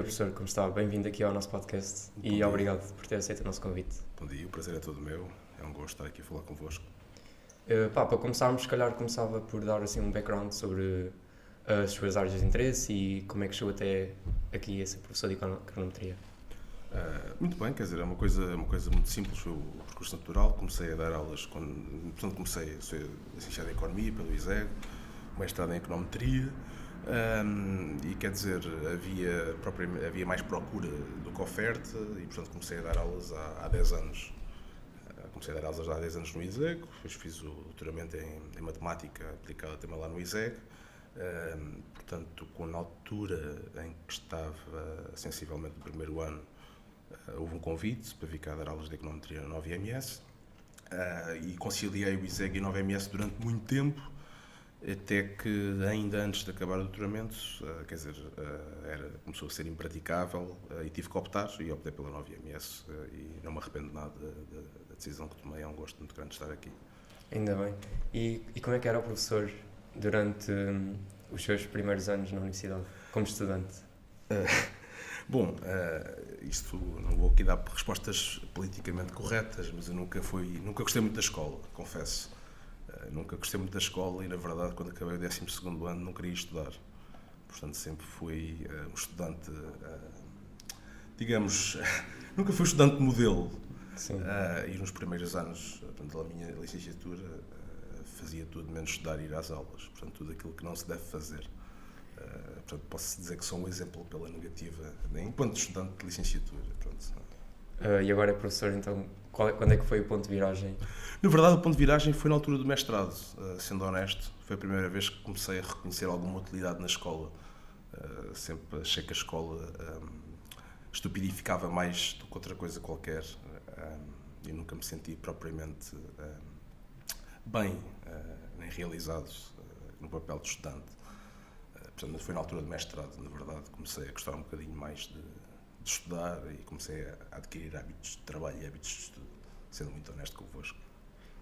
dia, professor, como está? Bem-vindo aqui ao nosso podcast e obrigado por ter aceito o nosso convite. Bom dia, o prazer é todo meu, é um gosto estar aqui a falar convosco. Para começarmos, se calhar começava por dar assim um background sobre as suas áreas de interesse e como é que chegou até aqui a ser professor de econometria. Muito bem, quer dizer, é uma coisa muito simples, foi o percurso natural, comecei a dar aulas, sou licenciado em Economia pelo ISEG, mestrado em Econometria, e quer dizer, havia mais procura do que oferta e portanto comecei a dar aulas há 10 anos. Comecei a dar aulas há 10 anos no ISEG, depois fiz o doutoramento em matemática aplicada também lá no ISEG. Portanto, na altura em que estava sensivelmente no primeiro ano, houve um convite para vir cá dar aulas de econometria na 9MS, e conciliei o ISEG e a 9MS durante muito tempo, até que ainda antes de acabar o doutoramento, começou a ser impraticável, e tive que optar, e optei pela 9MS, e não me arrependo nada da decisão que tomei, é um gosto muito grande estar aqui. Ainda bem. E como é que era o professor durante os seus primeiros anos na universidade, como estudante? Isto não vou aqui dar respostas politicamente corretas, mas eu nunca gostei muito da escola, confesso. Nunca gostei muito da escola e, na verdade, quando acabei o 12º ano, não queria estudar. Portanto, sempre fui um estudante, nunca fui estudante modelo. Sim. E nos primeiros anos, portanto, da minha licenciatura, fazia tudo menos estudar e ir às aulas. Portanto, tudo aquilo que não se deve fazer. Portanto, posso dizer que sou um exemplo pela negativa, enquanto estudante de licenciatura. E agora é professor, então, quando é que foi o ponto de viragem? Na verdade, o ponto de viragem foi na altura do mestrado, sendo honesto. Foi a primeira vez que comecei a reconhecer alguma utilidade na escola. Sempre achei que a escola estupidificava mais do que outra coisa qualquer. E nunca me senti propriamente bem nem realizado no papel de estudante. Portanto, foi na altura do mestrado, na verdade, comecei a gostar um bocadinho mais de estudar e comecei a adquirir hábitos de trabalho e hábitos de estudo, sendo muito honesto convosco.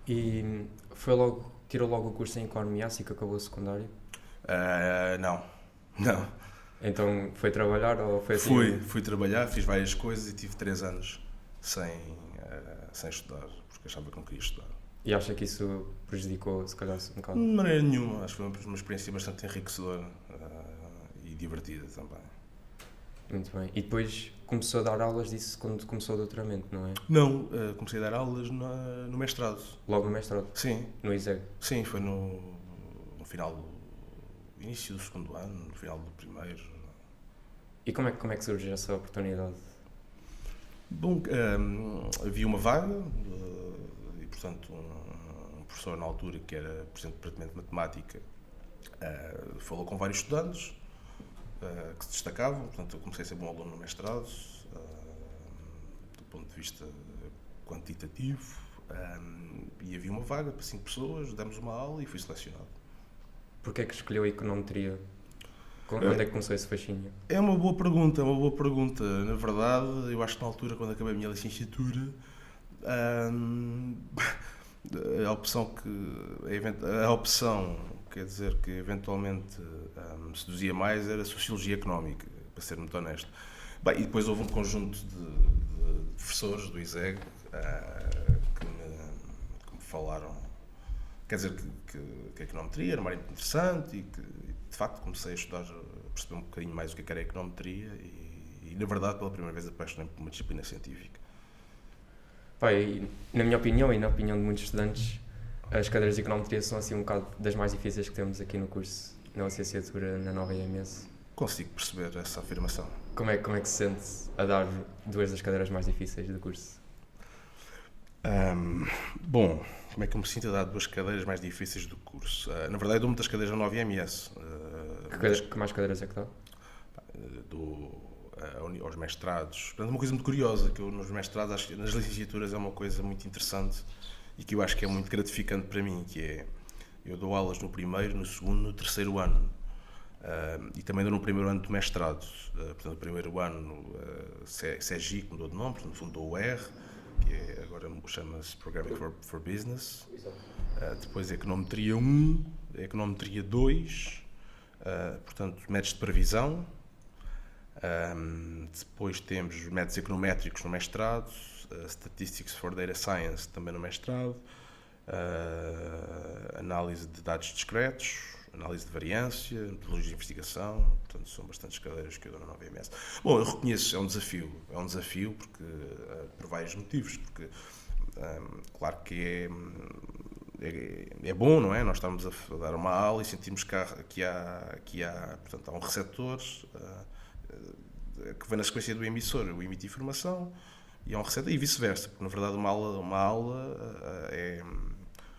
E tirou logo o curso em Economia assim que acabou o secundário? Não. Então foi trabalhar ou foi assim? Fui trabalhar, fiz várias coisas e tive 3 anos sem estudar, porque achava que não queria estudar. E acha que isso prejudicou, se calhar, um bocado? De maneira nenhuma, acho que foi uma experiência bastante enriquecedora e divertida também. Muito bem. E depois começou a dar aulas disso quando começou o doutoramento, não é? Não, comecei a dar aulas no mestrado. Logo no mestrado? Sim. No ISEG? Sim, foi no início do segundo ano, no final do primeiro. E como é que surge essa oportunidade? Bom, havia uma vaga e, portanto, um professor na altura que era presidente do departamento de matemática falou com vários estudantes que se destacavam. Portanto, eu comecei a ser bom aluno no mestrado, do ponto de vista quantitativo, e havia uma vaga para 5 pessoas, demos uma aula e fui selecionado. Porquê é que escolheu a econometria? Quando é que começou esse fascínio? É uma boa pergunta. Na verdade, eu acho que na altura, quando acabei a minha licenciatura, a opção, quer dizer, que eventualmente me seduzia mais era a Sociologia Económica, para ser muito honesto. Bem, e depois houve um conjunto de professores do ISEG que me falaram, quer dizer, que a econometria era uma área muito interessante e que, de facto, comecei a estudar, a perceber um bocadinho mais o que era a econometria e, na verdade, pela primeira vez apaixonei-me por uma disciplina científica. Na minha opinião e na opinião de muitos estudantes, as cadeiras de econometria são assim um bocado das mais difíceis que temos aqui no curso, na licenciatura, na 9MS. Consigo perceber essa afirmação. Como é que se sente a dar 2 das cadeiras mais difíceis do curso? Bom, como é que eu me sinto a dar 2 cadeiras mais difíceis do curso? Na verdade, eu dou muitas cadeiras na 9MS. Que mais cadeiras é que dá? Dou aos mestrados. Portanto, uma coisa muito curiosa, que eu nos mestrados, acho que nas licenciaturas é uma coisa muito interessante e que eu acho que é muito gratificante para mim, que é, eu dou aulas no primeiro, no segundo, no terceiro ano. E também dou no primeiro ano do mestrado. Portanto, no primeiro ano, CEGI, que mudou de nome, portanto, fundou o R, que agora chama-se Programming for Business. Depois Econometria 1, Econometria 2, portanto, métodos de previsão. Depois temos métodos econométricos no mestrado, Statistics for Data Science também no mestrado, análise de dados discretos, análise de variância, metodologia de investigação, portanto são bastantes cadeiras que eu dou na nova IMS. Bom, eu reconheço, é um desafio porque, por vários motivos, porque claro que é bom, não é? Nós estamos a dar uma aula e sentimos que há um receptor que vem na sequência do emissor, o emite informação, e há um receptor, e vice-versa, porque na verdade uma aula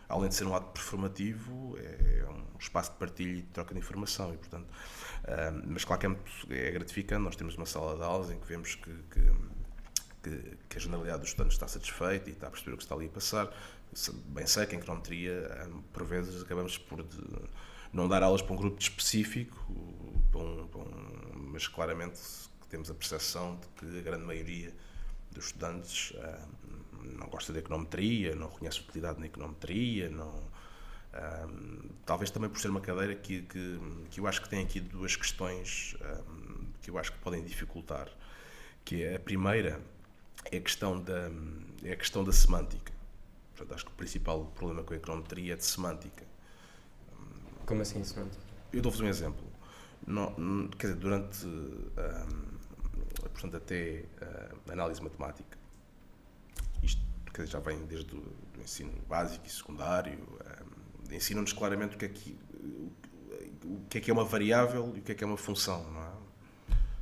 além de ser um ato performativo, é um espaço de partilha e de troca de informação, e portanto, mas claro que é gratificante. Nós temos uma sala de aulas em que vemos que a generalidade dos estudantes está satisfeita e está a perceber o que está ali a passar. Bem sei que em econometria, por vezes, acabamos por não dar aulas para um grupo específico, mas claramente temos a percepção de que a grande maioria dos estudantes não gosta de econometria, não reconhece utilidade na econometria, talvez também por ser uma cadeira que eu acho que tem aqui duas questões que eu acho que podem dificultar, que é a primeira é a questão da semântica. Portanto, acho que o principal problema com a econometria é de semântica. Como assim, semântica? Eu dou-vos um exemplo. Quer dizer, durante portanto, até a análise matemática, isto quer dizer, já vem desde o ensino básico e secundário, ensinam-nos claramente o que é uma variável e o que é uma função, não é?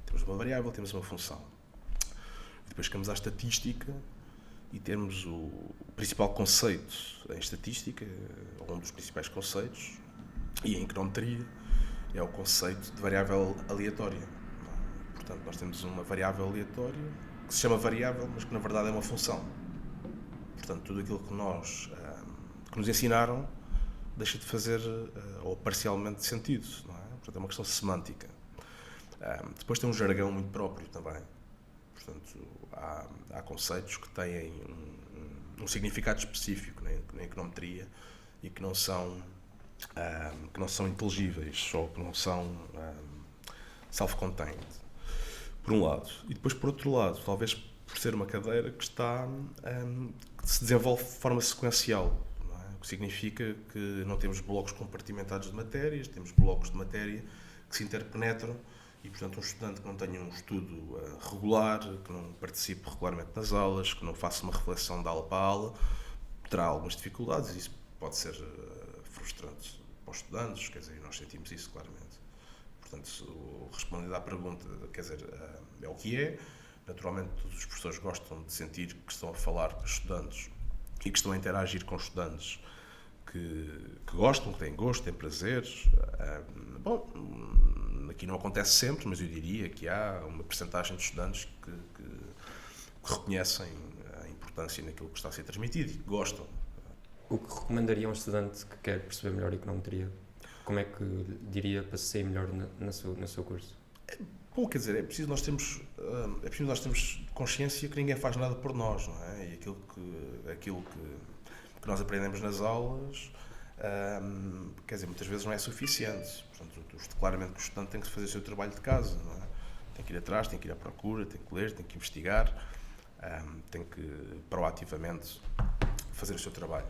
Temos uma variável, temos uma função. Depois chegamos à estatística e temos o principal conceito em estatística, ou um dos principais conceitos, e em econometria, é o conceito de variável aleatória. Portanto, nós temos uma variável aleatória que se chama variável, mas que na verdade é uma função. Portanto, tudo aquilo que nos ensinaram deixa de fazer, ou parcialmente, sentido, não é? Portanto, é uma questão semântica. Depois tem um jargão muito próprio também. Portanto, há conceitos que têm um significado específico na econometria e que não são inteligíveis ou que não são self-contained, por um lado. E depois, por outro lado, talvez por ser uma cadeira que se desenvolve de forma sequencial, não é? O que significa que não temos blocos compartimentados de matérias, temos blocos de matéria que se interpenetram. E, portanto, um estudante que não tenha um estudo regular, que não participe regularmente nas aulas, que não faça uma reflexão de aula para aula, terá algumas dificuldades, e isso pode ser frustrante para os estudantes, quer dizer, nós sentimos isso claramente. Portanto, respondendo à pergunta, quer dizer, é o que é. Naturalmente, todos os professores gostam de sentir que estão a falar com os estudantes e que estão a interagir com estudantes que gostam, que têm gosto, têm prazeres. Bom, aqui não acontece sempre, mas eu diria que há uma percentagem de estudantes que reconhecem a importância naquilo que está a ser transmitido e que gostam. O que recomendaria a um estudante que quer perceber melhor a econometria? Como é que diria para se sair melhor no seu curso? Bom, quer dizer, é preciso nós termos consciência que ninguém faz nada por nós, não é? E aquilo que nós aprendemos nas aulas, quer dizer, muitas vezes não é suficiente. Portanto, claramente que o estudante tem que fazer o seu trabalho de casa, não é? Tem que ir atrás, tem que ir à procura, tem que ler, tem que investigar, tem que proativamente fazer o seu trabalho.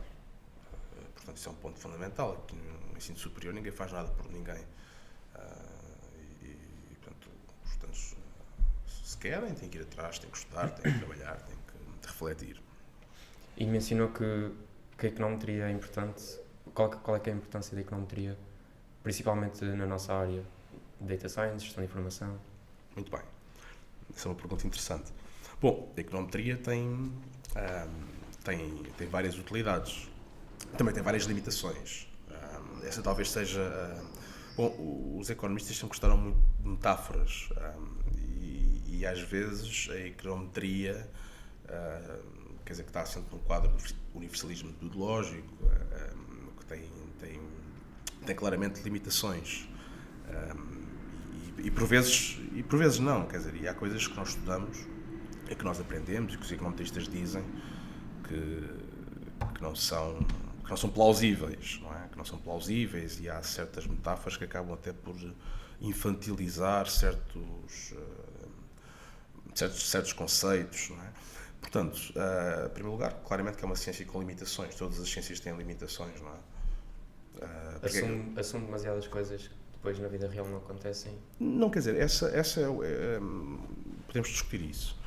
Portanto, isso é um ponto fundamental. Aqui no ensino superior ninguém faz nada por ninguém. Portanto, os estudantes, se querem, têm que ir atrás, têm que estudar, têm que trabalhar, têm que refletir. E mencionou que a econometria é importante. Qual é que é a importância da econometria, principalmente na nossa área de Data Science, gestão de informação? Muito bem. Essa é uma pergunta interessante. Bom, a econometria tem várias utilidades. Também tem várias limitações. Essa talvez seja... Bom, os economistas sempre gostaram muito de metáforas e às vezes a econometria, quer dizer, que está assente num quadro de universalismo metodológico, que tem claramente limitações. E por vezes não, quer dizer, e há coisas que nós estudamos e que nós aprendemos e que os econometristas dizem que não são plausíveis, não é? Que não são plausíveis, e há certas metáforas que acabam até por infantilizar certos certos conceitos, não é? Portanto, em primeiro lugar, claramente que é uma ciência com limitações. Todas as ciências têm limitações, não é? Assume demasiadas coisas que depois na vida real não acontecem. Não, quer dizer, podemos discutir isso.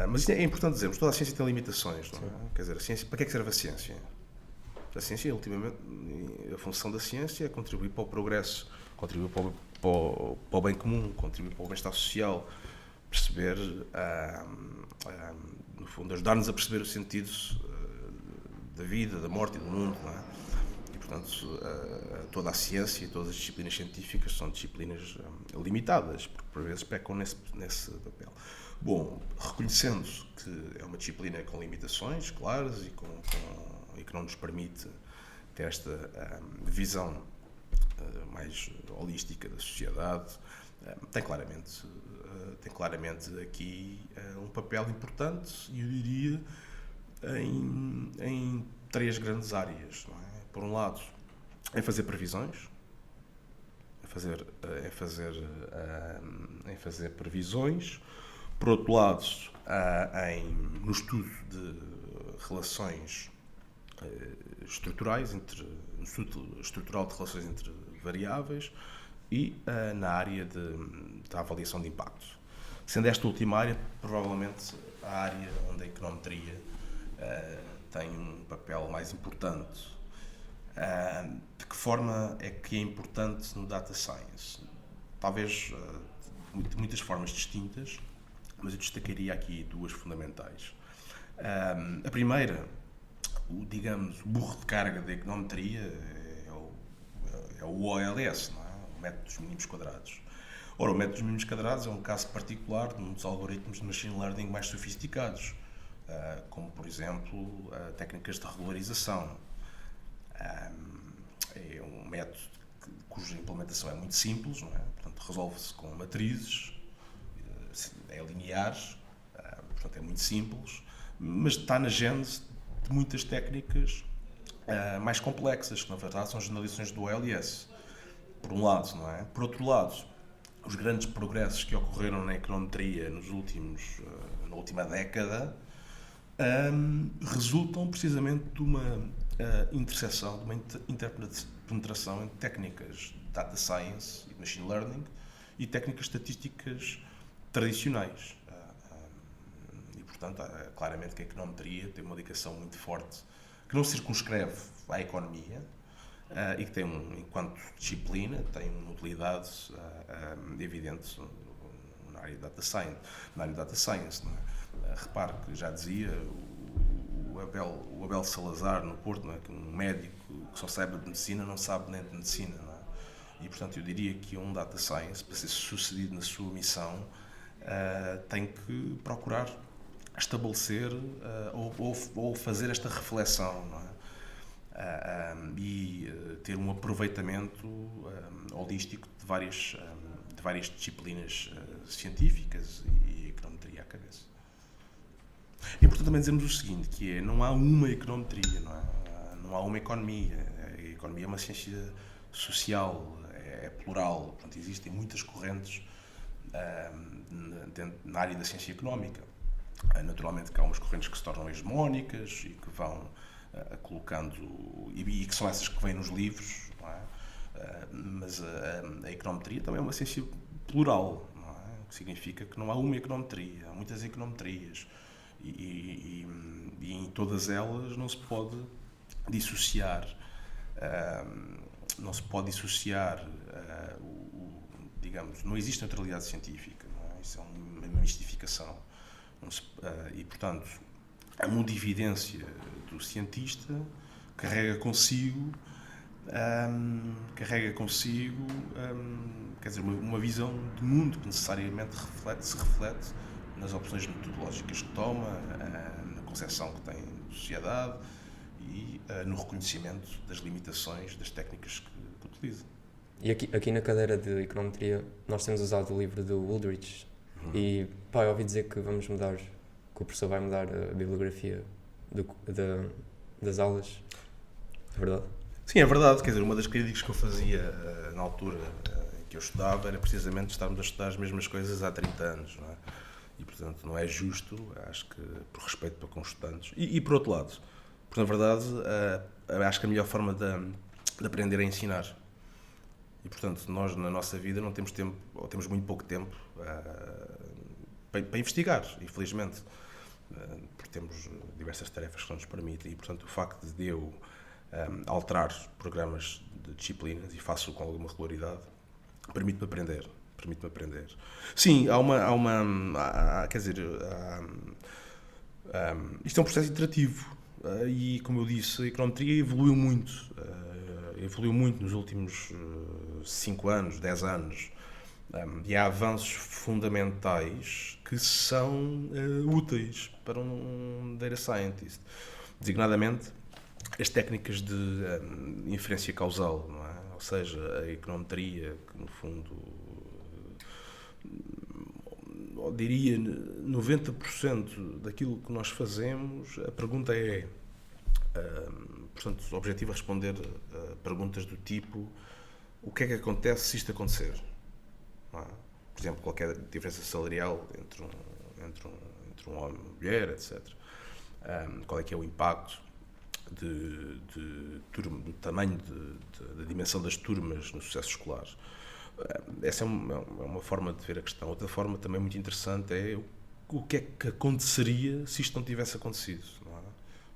Mas é importante dizermos, toda a ciência tem limitações, não é? Quer dizer, a ciência, para que é que serve a ciência? A ciência, ultimamente, a função da ciência é contribuir para o progresso, contribuir para o bem comum, contribuir para o bem-estar social, perceber, no fundo, ajudar-nos a perceber os sentidos da vida, da morte e do mundo, não é? E, portanto, toda a ciência e todas as disciplinas científicas são disciplinas limitadas, porque por vezes pecam nesse papel. Bom, reconhecendo que é uma disciplina com limitações claras e que não nos permite ter esta visão mais holística da sociedade, tem claramente aqui um papel importante, e eu diria em 3 grandes áreas, não é? Por um lado, em fazer previsões, em fazer previsões. Por outro lado, no estudo de relações estruturais, no estudo estrutural de relações entre variáveis, e na área da avaliação de impacto. Sendo esta última área, provavelmente, a área onde a econometria tem um papel mais importante. De que forma é que é importante no Data Science? Talvez de muitas formas distintas, mas eu destacaria aqui 2 fundamentais. A primeira, o burro de carga da econometria é o OLS, não é? O método dos mínimos quadrados. Ora, o método dos mínimos quadrados é um caso particular de um dos algoritmos de machine learning mais sofisticados, como, por exemplo, técnicas de regularização. É um método cuja implementação é muito simples, não é? Portanto, resolve-se com matrizes, é linear, portanto é muito simples, mas está na gênese de muitas técnicas mais complexas, que na verdade são generalizações do OLS, por um lado, não é? Por outro lado, os grandes progressos que ocorreram na econometria na última década resultam precisamente de uma interseção, de uma interpenetração entre técnicas de data science e machine learning e técnicas estatísticas tradicionais. E, portanto, claramente que a econometria tem uma ligação muito forte, que não se circunscreve à economia, e que tem, enquanto disciplina, tem uma utilidade evidente na área de data science. Não é? Repare que já dizia o Abel Salazar, no Porto, não é? Que um médico que só sabe de medicina não sabe nem de medicina. Não é? E, portanto, eu diria que um data science, para ser sucedido na sua missão, tem que procurar estabelecer ou fazer esta reflexão, não é? E ter um aproveitamento holístico de várias disciplinas científicas e econometria à cabeça. É importante também dizermos o seguinte, que é, não há uma econometria, não é? Não há uma economia. A economia é uma ciência social, é plural, portanto existem muitas correntes na área da ciência económica. Naturalmente que há umas correntes que se tornam hegemónicas e que vão colocando, e que são essas que vêm nos livros, não é? Mas a econometria também é uma ciência plural, não é? O que significa que não há uma econometria, há muitas econometrias, e em todas elas não se pode dissociar, digamos, não existe neutralidade científica, não é? Isso é uma mistificação. E, portanto, a mundividência do cientista carrega consigo, quer dizer, uma visão de mundo que necessariamente se reflete nas opções metodológicas que toma, na concepção que tem de sociedade e no reconhecimento das limitações das técnicas que utiliza. E aqui na cadeira de econometria nós temos usado o livro do Woolrich. E eu ouvi dizer que que o professor vai mudar a bibliografia das aulas. É verdade? Sim, é verdade. Quer dizer, uma das críticas que eu fazia na altura em que eu estudava era precisamente estarmos a estudar as mesmas coisas há 30 anos, não é? e, portanto, não é justo, acho que, por respeito para com os estudantes. E por outro lado, porque, na verdade, acho que a melhor forma de aprender é ensinar. E, portanto, nós, na nossa vida, não temos tempo, ou temos muito pouco tempo para investigar, infelizmente. Porque temos diversas tarefas que não nos permitem. E, portanto, o facto de eu alterar programas de disciplinas, e faço com alguma regularidade, permite-me aprender. Sim, quer dizer, isto é um processo iterativo e, como eu disse, a econometria evoluiu muito nos últimos 5 anos, 10 anos, e há avanços fundamentais que são úteis para um data scientist, designadamente as técnicas de inferência causal, não é? Ou seja, a econometria, que no fundo, eu diria 90% daquilo que nós fazemos, a pergunta é, portanto, o objetivo é responder a perguntas do tipo: o que é que acontece se isto acontecer? Não é? Por exemplo, qualquer diferença salarial entre um homem e uma mulher, etc. Qual é que é o impacto do tamanho da dimensão das turmas no sucesso escolar? Essa é uma forma de ver a questão. Outra forma também muito interessante é o que é que aconteceria se isto não tivesse acontecido, não é?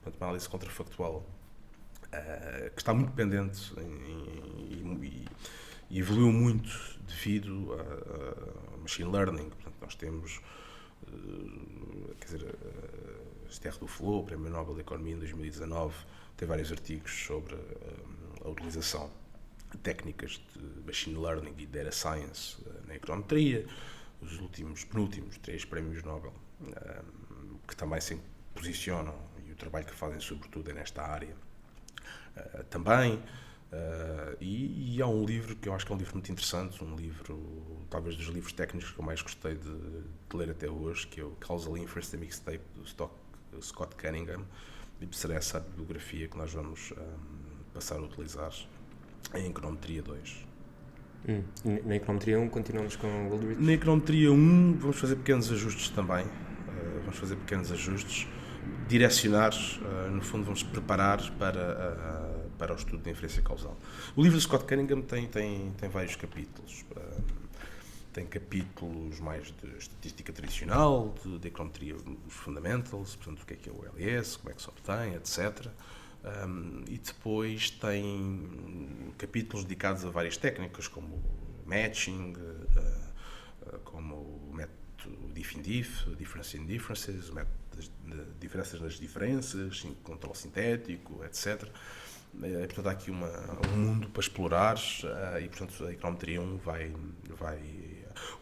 Portanto, uma análise contrafactual que está muito pendente e evoluiu muito devido a machine learning. Portanto, nós temos, Esther Duflo, o Prémio Nobel de Economia em 2019, tem vários artigos sobre a utilização de técnicas de machine learning e data science na econometria. Os penúltimos 3 prémios Nobel que também se posicionam, e o trabalho que fazem sobretudo é nesta área também. E há um livro que eu acho que é um livro muito interessante, um livro, talvez dos livros técnicos que eu mais gostei de ler até hoje, que é o Causal Inference, The Mixtape, do Scott Cunningham, e será essa a bibliografia que nós vamos passar a utilizar em Econometria 2. Na Econometria 1 continuamos com o Woolrich? Na Econometria 1 vamos fazer pequenos ajustes também, direcionar, no fundo vamos preparar para o estudo da inferência causal. O livro de Scott Cunningham tem vários capítulos. Tem capítulos mais de estatística tradicional, de econometria, os fundamentals, portanto, o que é o LS, como é que se obtém, etc. E depois tem capítulos dedicados a várias técnicas, como matching, como o método diff-in-diff, difference in differences, o método diferenças nas diferenças, controle sintético, etc. Portanto, há aqui um mundo para explorar e, portanto, a econometria 1 vai...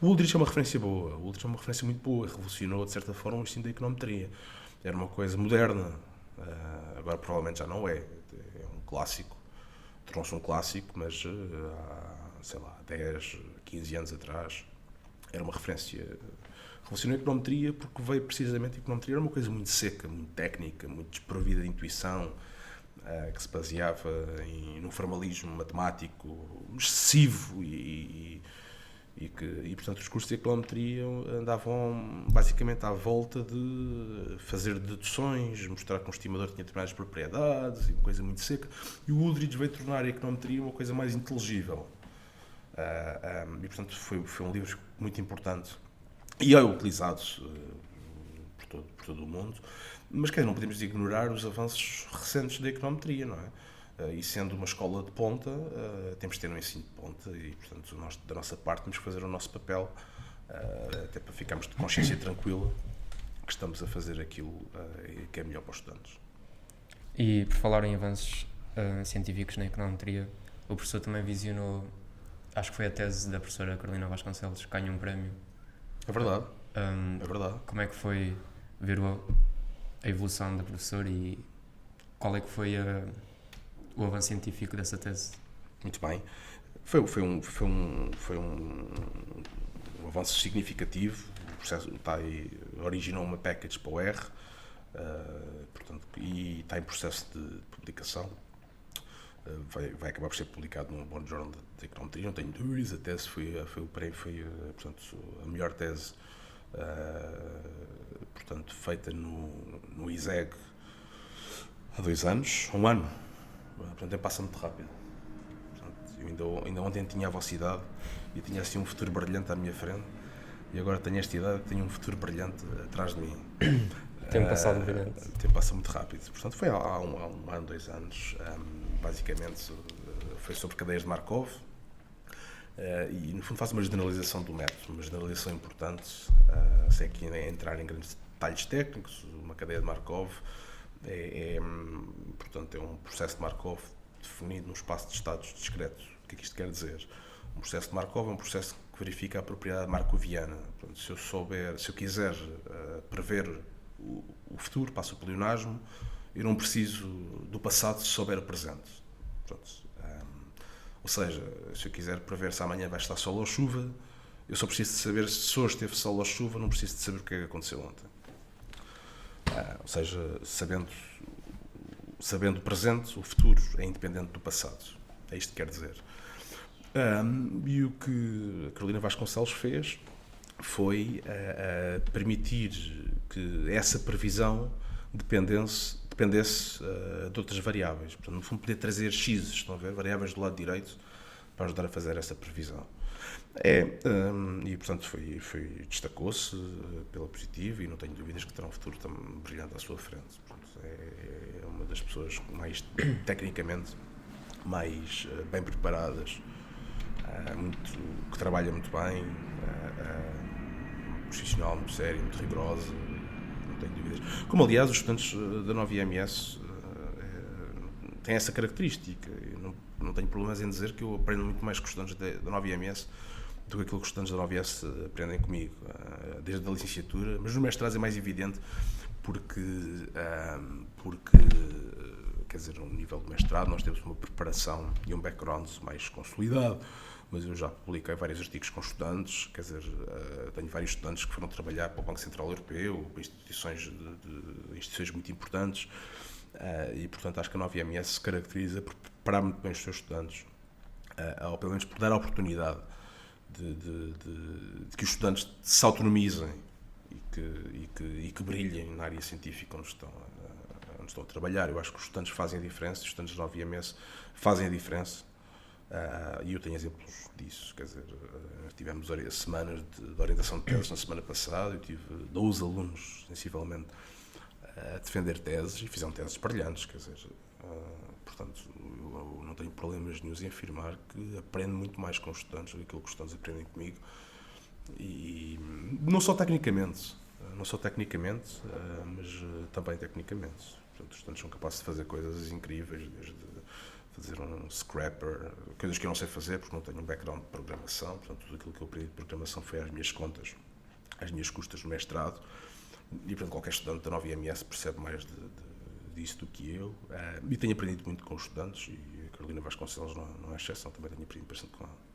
O Woolrich é uma referência boa, o Woolrich é uma referência muito boa, revolucionou, de certa forma, o ensino da econometria. Era uma coisa moderna, agora provavelmente já não é. É um clássico, tornou-se um clássico, mas há, sei lá, 10, 15 anos atrás, era uma referência. Revolucionou a econometria porque veio precisamente a econometria, era uma coisa muito seca, muito técnica, muito desprovida de intuição, que se baseava num formalismo matemático excessivo e portanto, os cursos de econometria andavam basicamente à volta de fazer deduções, mostrar que um estimador tinha determinadas propriedades, e uma coisa muito seca. E o Woolrich veio tornar a econometria uma coisa mais inteligível. E, portanto, foi um livro muito importante. E é utilizado por todo o mundo. Mas não podemos ignorar os avanços recentes da econometria, não é? E sendo uma escola de ponta, temos de ter um ensino de ponta e, portanto, nós, da nossa parte, temos que fazer o nosso papel, até para ficarmos de consciência tranquila que estamos a fazer aquilo que é melhor para os estudantes. E, por falar em avanços científicos na econometria, o professor também visionou, acho que foi a tese da professora Carolina Vasconcelos, que ganhou um prémio. É verdade, é verdade. Como é que foi ver a evolução da professora e qual é que foi o avanço científico dessa tese? Muito bem. Foi um avanço significativo. O processo originou uma package para o R, portanto, e está em processo de publicação. Vai acabar por ser publicado num bom jornal de econometria, não tenho dúvidas. A tese foi o prémio, portanto, a melhor tese portanto, feita no ISEG há 2 anos, 1 ano. Portanto, passa muito rápido. Portanto, eu ainda ontem tinha a vossa idade e tinha assim um futuro brilhante à minha frente, e agora tenho esta idade e tenho um futuro brilhante atrás de mim. Tem passado brilhante. O tempo passa muito rápido. Portanto, foi há um ano, 2 anos. Basicamente, foi sobre cadeias de Markov. E, no fundo, faz uma generalização do método, uma generalização importante, sem aqui entrar em grandes detalhes técnicos. Uma cadeia de Markov portanto, é um processo de Markov definido num espaço de estados discretos. O que é que isto quer dizer? Um processo de Markov é um processo que verifica a propriedade markoviana. Portanto, se eu quiser prever o futuro, passo o pleonasmo, eu não preciso do passado se souber o presente. Portanto, ou seja, se eu quiser prever se amanhã vai estar sol ou chuva, eu só preciso de saber se hoje teve sol ou chuva, não preciso de saber o que é que aconteceu ontem. Ou seja, sabendo o presente, o futuro é independente do passado. É isto que quer dizer. E o que a Carolina Vasconcelos fez foi permitir que essa previsão dependesse de outras variáveis. Portanto, no fundo, poder trazer X, estão a ver, variáveis do lado direito para ajudar a fazer essa previsão. E portanto destacou-se pela positiva, e não tenho dúvidas que terá um futuro tão brilhante à sua frente. Portanto, é uma das pessoas mais tecnicamente mais bem preparadas, que trabalha muito bem, profissional, muito sério, muito rigorosa, não tenho dúvidas. Como, aliás, os estudantes da Nova IMS têm essa característica. Eu não tenho problemas em dizer que eu aprendo muito mais com os estudantes da Nova IMS do que aquilo que os estudantes da Nova IMS aprendem comigo, desde a licenciatura, mas no mestrado é mais evidente porque quer dizer, no nível de mestrado nós temos uma preparação e um background mais consolidado, mas eu já publiquei vários artigos com estudantes, quer dizer, tenho vários estudantes que foram trabalhar para o Banco Central Europeu, para instituições muito importantes, e portanto acho que a Nova IMS se caracteriza por preparar muito bem os seus estudantes, ou pelo menos por dar a oportunidade de que os estudantes se autonomizem e que brilhem na área científica onde estão a trabalhar. Eu acho que os estudantes fazem a diferença, os estudantes da Nova IMS fazem a diferença, e eu tenho exemplos disso. Quer dizer, tivemos semanas de orientação de teses na semana passada, eu tive 12 alunos, sensivelmente, a defender teses, e fizeram teses brilhantes, quer dizer, portanto, eu não tenho problemas nenhum em afirmar que aprendo muito mais com os estudantes do que aquilo que os estudantes aprendem comigo, e não só tecnicamente, mas também tecnicamente. Portanto, os estudantes são capazes de fazer coisas incríveis, desde fazer um scrapper, coisas que eu não sei fazer porque não tenho um background de programação. Portanto, tudo aquilo que eu aprendi de programação foi às minhas contas, às minhas custas no mestrado, e portanto qualquer estudante da Nova IMS percebe mais disso do que eu, e tenho aprendido muito com os estudantes, e a Carolina Vasconcelos não é exceção, também tenho aprendido bastante com ela.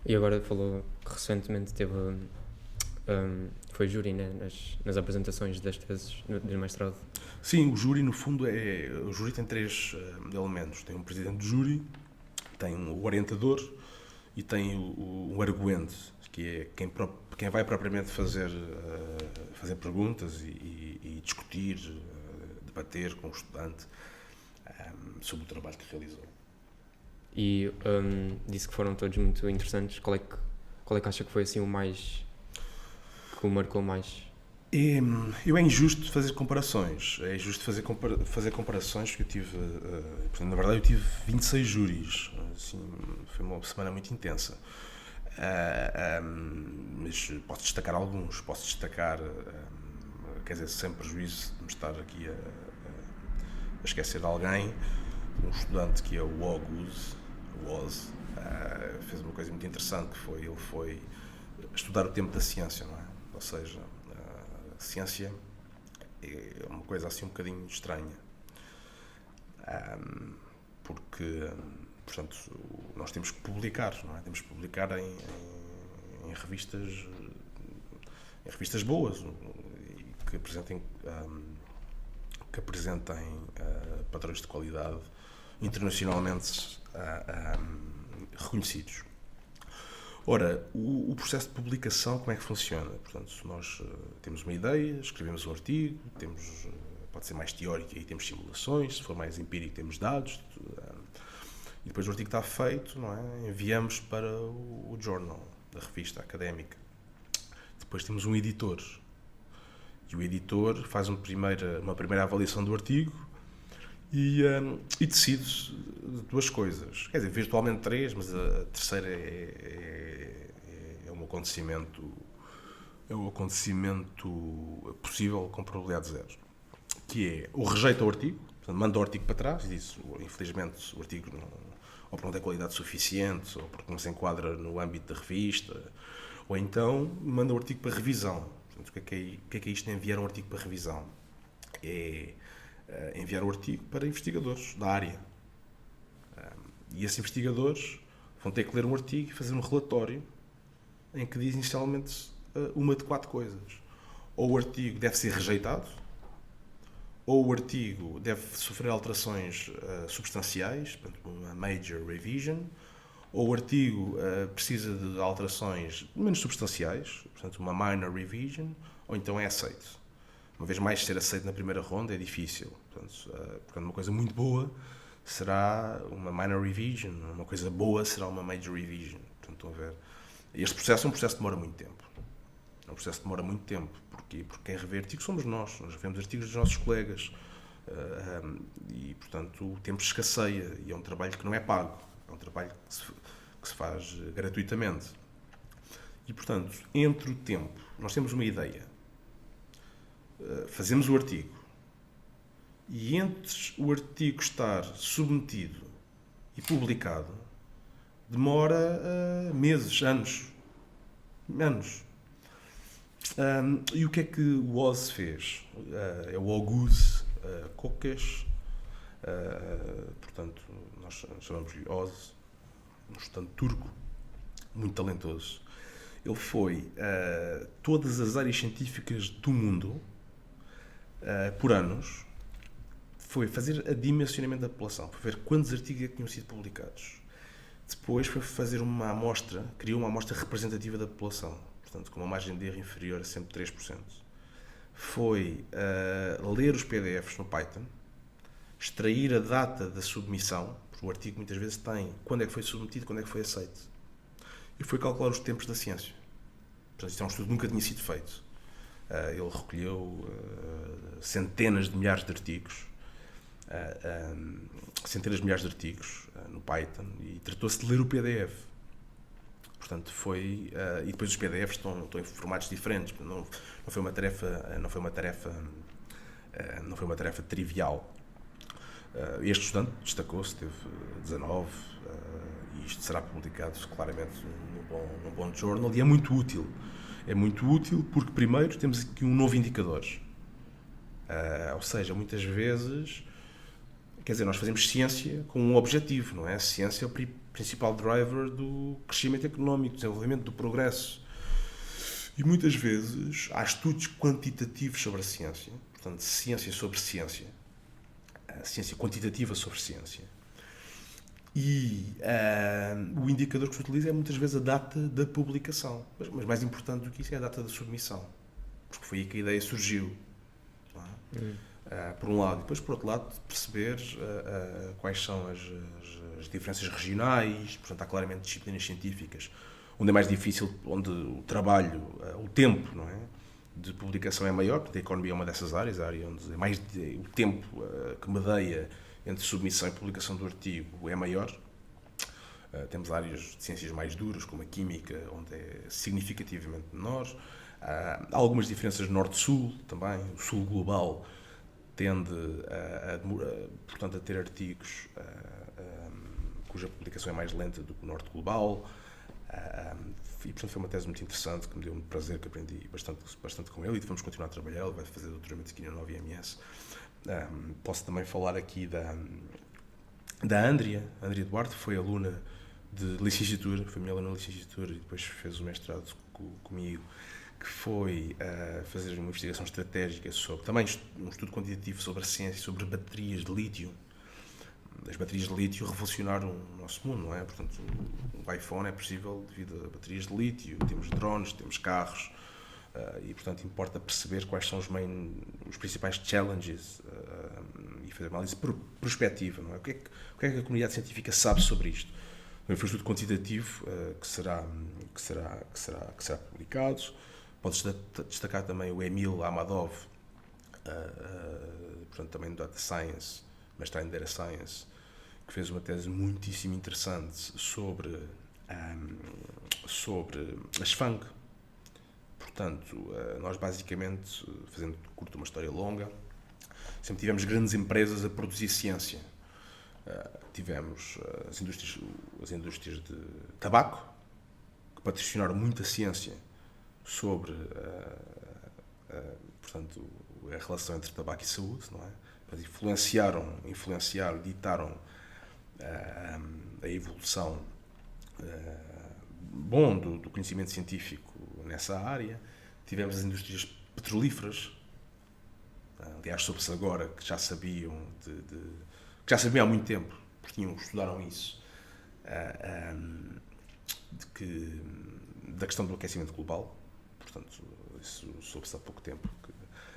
E agora falou que recentemente foi júri, né, nas apresentações das teses do mestrado. Sim, o júri, no fundo, o júri tem 3 elementos. Tem um presidente do júri, tem o orientador e tem o arguente, que é quem vai propriamente fazer perguntas e discutir, debater com o estudante sobre o trabalho que realizou. E disse que foram todos muito interessantes. Qual é que acha que foi assim que o marcou mais? É injusto fazer comparações. É injusto fazer comparações, porque eu tive, na verdade, eu tive 26 júris. Assim, foi uma semana muito intensa. Mas posso destacar alguns. Posso destacar, quer dizer, sem prejuízo de me estar aqui a esquecer de alguém, um estudante que é o Oz, fez uma coisa muito interessante, que ele foi estudar o tempo da ciência, não é? Ou seja, a ciência é uma coisa assim um bocadinho estranha, porque, portanto, nós temos que publicar, não é? Temos que publicar em revistas boas, que apresentem padrões de qualidade internacionalmente reconhecidos. Ora, o processo de publicação, como é que funciona? Portanto, nós temos uma ideia, escrevemos um artigo, pode ser mais teórico, aí temos simulações, se for mais empírico temos dados, e depois o artigo está feito, não é? Enviamos para o journal, da revista académica. Depois temos um editor, e o editor faz uma primeira avaliação do artigo e decide duas coisas. Quer dizer, virtualmente três, mas a terceira é um acontecimento possível com probabilidade zero. Que é, ou rejeita o artigo, portanto, manda o artigo para trás e diz, infelizmente, o artigo ou não tem qualidade suficiente, ou porque não se enquadra no âmbito da revista, ou então manda o artigo para revisão. Portanto, o que é isto de enviar um artigo para revisão? É enviar o artigo para investigadores da área. E esses investigadores vão ter que ler um artigo e fazer um relatório em que diz inicialmente uma de 4 coisas. Ou o artigo deve ser rejeitado, ou o artigo deve sofrer alterações substanciais, portanto, uma major revision, ou o artigo precisa de alterações menos substanciais, portanto, uma minor revision, ou então é aceito. Uma vez mais, ser aceito na primeira ronda é difícil. Portanto, uma coisa muito boa será uma minor revision, uma coisa boa será uma major revision. Portanto, estão a ver. Este processo é um processo que demora muito tempo. É um processo que demora muito tempo. Porquê? Porque quem revê artigos somos nós revemos artigos dos nossos colegas. E, portanto, o tempo escasseia e é um trabalho que não é pago. É um trabalho que se faz gratuitamente. E, portanto, entre o tempo, nós temos uma ideia, fazemos o artigo, e entre o artigo estar submetido e publicado, demora meses, anos. E o que é que o Oz fez? É o Auguste Kokesh, portanto, nós chamamos-lhe Oz, um estudante turco, muito talentoso. Ele foi a todas as áreas científicas do mundo, por anos, foi fazer a dimensionamento da população, foi ver quantos artigos é que tinham sido publicados. Depois foi fazer uma amostra, criou uma amostra representativa da população, portanto, com uma margem de erro inferior a sempre 3%. Foi ler os PDFs no Python, extrair a data da submissão, porque o artigo muitas vezes tem quando é que foi submetido, quando é que foi aceito, e foi calcular os tempos da ciência. Portanto, isto é um estudo que nunca tinha sido feito. Ele recolheu centenas de milhares de artigos, no Python, e tratou-se de ler o PDF. Portanto, e depois os PDFs estão em formatos diferentes. Não foi uma tarefa trivial. Este estudante destacou-se, teve 19, e isto será publicado claramente num bom journal, e é muito útil. É muito útil porque, primeiro, temos aqui um novo indicador. Ou seja, muitas vezes, quer dizer, nós fazemos ciência com um objetivo, não é? A ciência é o principal driver do crescimento económico, do desenvolvimento, do progresso. E muitas vezes há estudos quantitativos sobre a ciência, portanto, ciência sobre ciência, ciência quantitativa sobre ciência. E o indicador que se utiliza é muitas vezes a data da publicação. Mas mais importante do que isso é a data da submissão. Porque foi aí que a ideia surgiu. Por um lado. E depois, por outro lado, perceber quais são as diferenças regionais. Portanto, há claramente disciplinas científicas onde é mais difícil, onde o trabalho, o tempo, não é, de publicação é maior. Portanto, a economia é uma dessas áreas, a área onde o tempo que medeia entre submissão e publicação do artigo é maior. Temos áreas de ciências mais duras, como a química, onde é significativamente menor. Há algumas diferenças norte-sul também. O sul global tende portanto, a ter artigos cuja publicação é mais lenta do que o norte global. E, portanto, foi uma tese muito interessante, que me deu muito prazer, que aprendi bastante com ele, e vamos continuar a trabalhar. Ele vai fazer doutoramento aqui na Nova IMS. Posso também falar aqui da Andrea Duarte, que foi aluna de licenciatura, foi minha aluna de licenciatura e depois fez o mestrado comigo, que foi fazer uma investigação estratégica sobre, também um estudo quantitativo sobre a ciência, sobre baterias de lítio. as baterias de lítio revolucionaram o nosso mundo, não é? Portanto, o iPhone é possível devido a baterias de lítio, temos drones, temos carros, e portanto importa perceber quais são os principais challenges e fazer uma análise prospectiva, não é? O que é que a comunidade científica sabe sobre isto? Foi um estudo quantitativo que será publicado. Podes destacar também o Emil Amadov, portanto também do Data Science, mestrado em Data Science, que fez uma tese muitíssimo interessante sobre as FANG. Portanto, nós basicamente, fazendo curto uma história longa, sempre tivemos grandes empresas a produzir ciência. Tivemos as indústrias de tabaco, que patrocinaram muita ciência sobre portanto, a relação entre tabaco e saúde, não é? Influenciaram, ditaram a evolução do conhecimento científico nessa área. Tivemos as indústrias petrolíferas, aliás, soube-se agora que já sabiam que já sabiam há muito tempo, porque estudaram isso, da questão do aquecimento global. Portanto, isso soube-se há pouco tempo.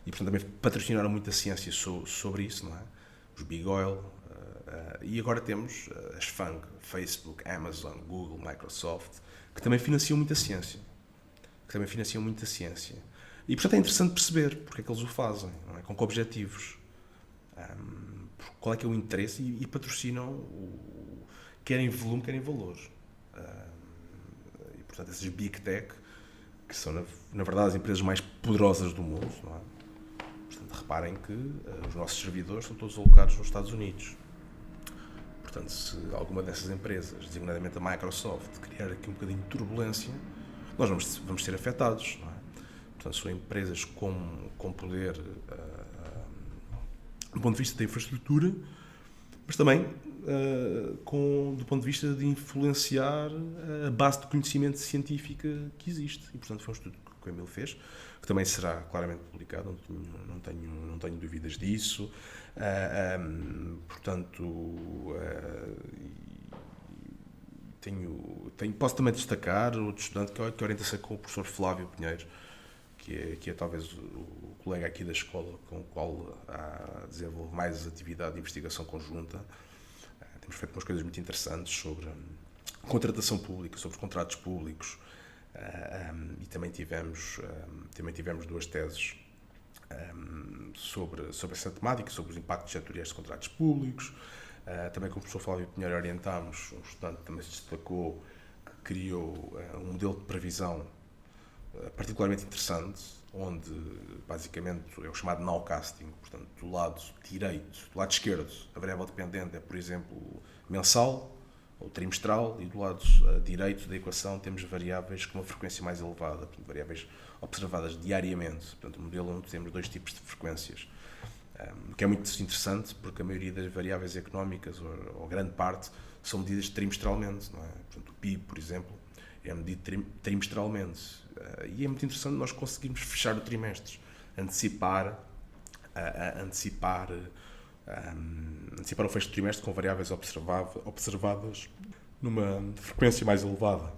E, portanto, também patrocinaram muita ciência sobre isso, não é? Os Big Oil. E agora temos as FANG, Facebook, Amazon, Google, Microsoft, que também financiam muita ciência. E, portanto, é interessante perceber porque é que eles o fazem, não é? Com que objetivos. Qual é que é o interesse e patrocinam quer em volume, quer em valor. E, portanto, essas Big Tech, que são, na verdade, as empresas mais poderosas do mundo, não é? Portanto, reparem que os nossos servidores são todos alocados nos Estados Unidos. Portanto, se alguma dessas empresas, designadamente a Microsoft, criar aqui um bocadinho de turbulência, nós vamos ser afetados, não é? Portanto, são empresas com poder do ponto de vista da infraestrutura, mas também do ponto de vista de influenciar a base de conhecimento científica que existe. E, portanto, foi um estudo que o Emil fez, que também será claramente publicado, não tenho dúvidas disso. Portanto, posso também destacar outro estudante que orienta-se com o professor Flávio Pinheiro, que é talvez o colega aqui da escola com o qual desenvolve mais atividade de investigação conjunta. Temos feito umas coisas muito interessantes sobre contratação pública, sobre contratos públicos, e também tivemos duas teses sobre essa temática, sobre os impactos setoriais de contratos públicos. Também com o professor Flávio Pinheiro orientámos um estudante que também se destacou, que criou um modelo de previsão particularmente interessante, onde basicamente é o chamado nowcasting. Portanto, do lado direito, do lado esquerdo, a variável dependente é, por exemplo, mensal ou trimestral, e do lado direito da equação temos variáveis com uma frequência mais elevada, portanto, variáveis observadas diariamente. Portanto, um modelo onde temos dois tipos de frequências, o que é muito interessante, porque a maioria das variáveis económicas, ou grande parte, são medidas trimestralmente, não é? Portanto, o PIB, por exemplo, é medido trimestralmente. E é muito interessante nós conseguirmos fechar o trimestre, antecipar o fecho do trimestre com variáveis observadas numa frequência mais elevada.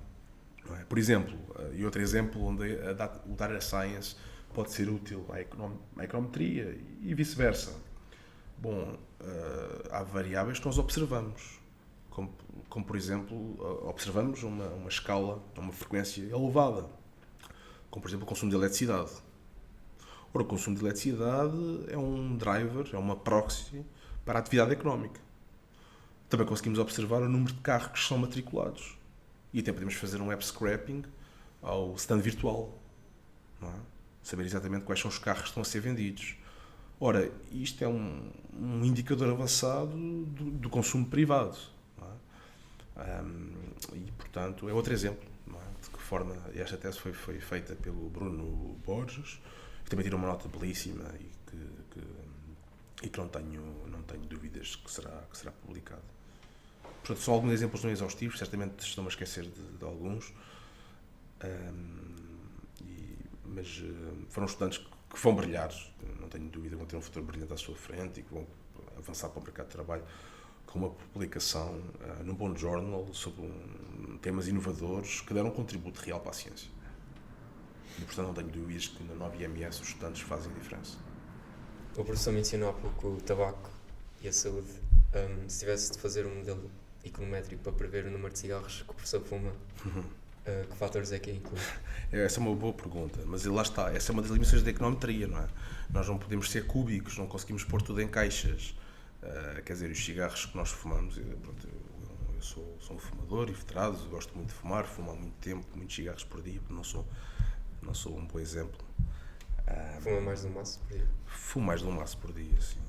Não é? Por exemplo, e outro exemplo onde o Data Science pode ser útil à econometria e vice-versa. Bom, há variáveis que nós observamos, como por exemplo, observamos uma escala, uma frequência elevada, como por exemplo o consumo de eletricidade. Ora, o consumo de eletricidade é um driver, é uma proxy para a atividade económica. Também conseguimos observar o número de carros que são matriculados. E até podemos fazer um app scrapping ao stand virtual, não é? Saber exatamente quais são os carros que estão a ser vendidos. Ora, isto é um indicador avançado do consumo privado, não é? E, portanto, é outro exemplo, não é? De que forma esta tese foi feita pelo Bruno Borges, que também tirou uma nota belíssima e que não tenho dúvidas que será publicado. Portanto, são alguns exemplos não exaustivos, certamente estou-me a esquecer de alguns, mas foram estudantes que vão brilhar, não tenho dúvida, vão ter um futuro brilhante à sua frente e que vão avançar para o mercado de trabalho com uma publicação no Bond Journal sobre temas inovadores que deram um contributo real para a ciência. E, portanto, não tenho dúvidas que na 9IMS os estudantes fazem a diferença. O professor mencionou há pouco o tabaco e a saúde. Se tivesse de fazer um modelo econométrico para prever o número de cigarros que o professor fuma, que fatores é que inclui? Essa é uma boa pergunta, mas lá está, essa é uma das limitações da econometria, não é? Nós não podemos ser cúbicos, não conseguimos pôr tudo em caixas. Quer dizer, os cigarros que nós fumamos, pronto, eu sou um fumador e veterado, gosto muito de fumar, fumo há muito tempo, muitos cigarros por dia, não sou um bom exemplo. Fuma mais de um maço por dia? Fumo mais de um maço por dia, sim,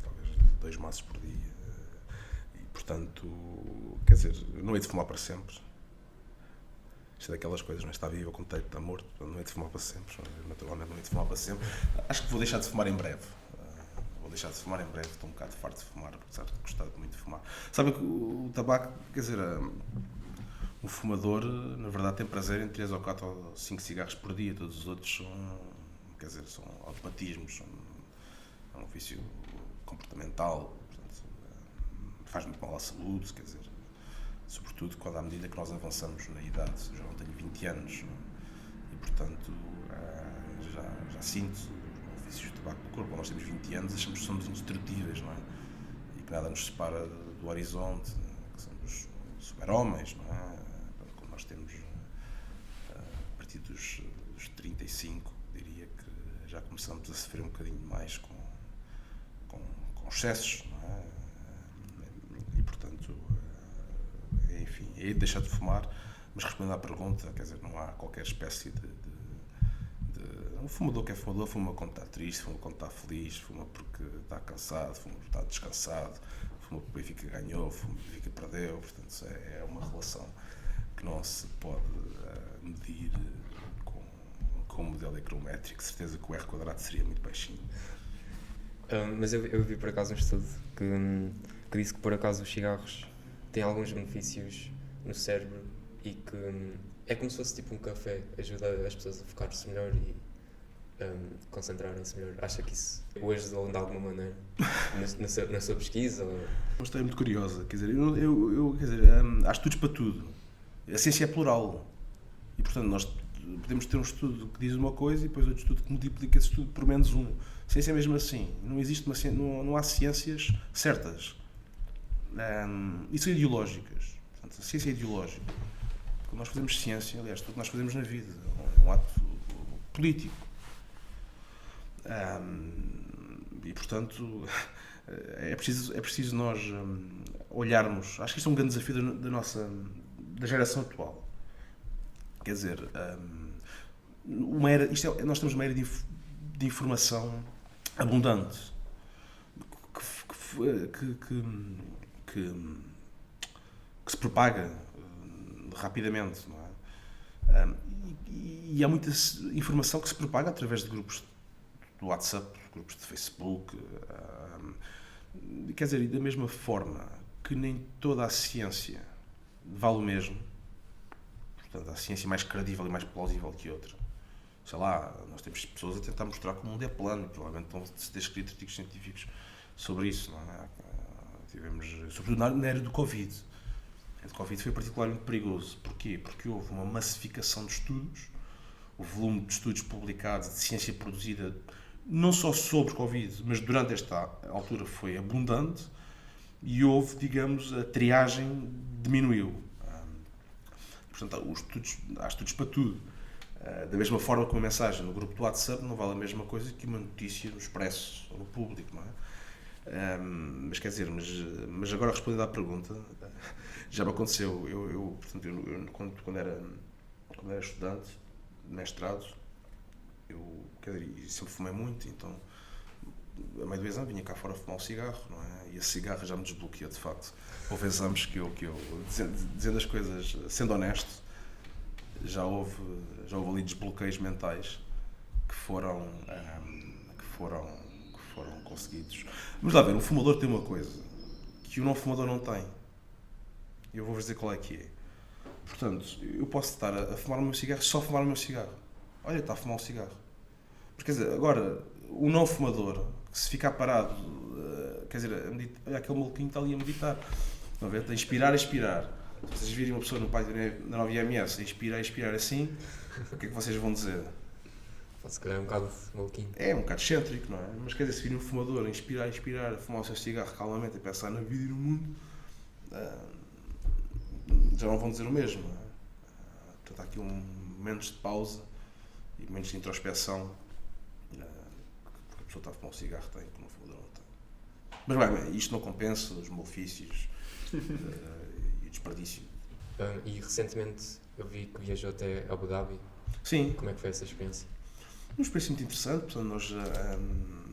talvez 2 maços por dia. E, portanto, quer dizer, não hei de fumar para sempre. Isto é daquelas coisas, não é? Está vivo, eu contei que está morto, não hei de fumar para sempre. Naturalmente, não hei de fumar para sempre. Acho que vou deixar de fumar em breve. Estou um bocado farto de fumar, apesar de gostar muito de fumar. Sabe que o tabaco, quer dizer, um fumador, na verdade, tem prazer em 3 ou 4 ou 5 cigarros por dia, todos os outros são automatismos, é um vício comportamental, portanto, faz muito mal à saúde, quer dizer, sobretudo quando à medida que nós avançamos na idade, eu já não tenho 20 anos, e portanto já sinto vícios de tabaco no corpo. Quando nós temos 20 anos, achamos que somos indestrutíveis, não é? E que nada nos separa do horizonte, que somos super-homens, não é? Quando nós temos, a partir dos 35, diria que já começamos a sofrer um bocadinho mais com excessos, não é? E, portanto, enfim, é de deixar de fumar, mas respondendo à pergunta, quer dizer, não há qualquer espécie de um fumador que é fumador fuma quando está triste, fuma quando está feliz, fuma porque está cansado, fuma porque está descansado, fuma porque o Benfica ganhou, fuma porque o Benfica perdeu. Portanto, é uma relação que não se pode medir com um modelo econométrico. Certeza que o R² seria muito baixinho. Mas eu vi por acaso um estudo que disse que por acaso os cigarros têm alguns benefícios no cérebro e que é como se fosse tipo um café, ajuda as pessoas a focar-se melhor e concentrarem-se melhor. Acha que isso o ajudou de alguma maneira na sua pesquisa? Ou... Uma história muito curiosa, quer dizer, há estudos para tudo. A ciência é plural e, portanto, nós podemos ter um estudo que diz uma coisa e depois outro estudo que multiplica esse estudo por menos um. A ciência é mesmo assim, não existe não há ciências certas e são ideológicas. Portanto, a ciência é ideológica. Quando nós fazemos ciência, aliás, tudo que nós fazemos na vida é um ato político. E, portanto, é preciso nós olharmos. Acho que isto é um grande desafio da geração atual. Quer dizer, nós temos uma era de informação abundante que se propaga rapidamente, não é? E há muita informação que se propaga através de grupos do WhatsApp, grupos de Facebook, quer dizer, e da mesma forma que nem toda a ciência vale o mesmo, portanto, há ciência mais credível e mais plausível que outra. Sei lá, nós temos pessoas a tentar mostrar que o mundo é plano, e provavelmente estão-se a ter escrito artigos científicos sobre isso, não é? Tivemos, sobretudo na era do Covid. A do Covid foi particularmente perigoso. Porquê? Porque houve uma massificação de estudos, o volume de estudos publicados, de ciência produzida, não só sobre Covid, mas durante esta altura foi abundante e houve, digamos, a triagem diminuiu. Portanto, há estudos para tudo. Da mesma forma que uma mensagem no grupo do WhatsApp não vale a mesma coisa que uma notícia no Expresso ou no Público, não é? Mas quer dizer, mas agora respondendo à pergunta, já me aconteceu. Portanto, quando era estudante, mestrado, quer dizer, sempre fumei muito, então a meio do exame vinha cá fora fumar um cigarro, não é? E esse cigarro já me desbloqueia, de facto. Houve exames que eu dizendo as coisas, sendo honesto, já houve ali desbloqueios mentais que foram conseguidos. Mas lá ver, um fumador tem uma coisa que o não fumador não tem. E eu vou-vos dizer qual é que é. Portanto, eu posso estar a fumar o meu cigarro, só fumar o meu cigarro. Olha, está a fumar um cigarro. Porque, quer dizer, agora, o não fumador, que se ficar parado, quer dizer, olha, aquele maluquinho está ali a meditar, estão a ver? A inspirar, expirar. Se vocês virem uma pessoa no pai da 9IMS a inspirar, expirar assim, o que é que vocês vão dizer? Se calhar é um bocado maluquinho. É um bocado excêntrico, não é? Mas quer dizer, se vir um fumador a inspirar, expirar, a fumar o seu cigarro calmamente, a pensar na vida e no mundo, já não vão dizer o mesmo, não é? Portanto, há aqui momentos de pausa e momentos de introspecção que a pessoa está a fumar um cigarro tem, que um fumador não tem. Mas bem, isto não compensa os malefícios e o desperdício. E recentemente eu vi que viajou até Abu Dhabi. Sim. Como é que foi essa experiência? Uma experiência muito interessante. Portanto,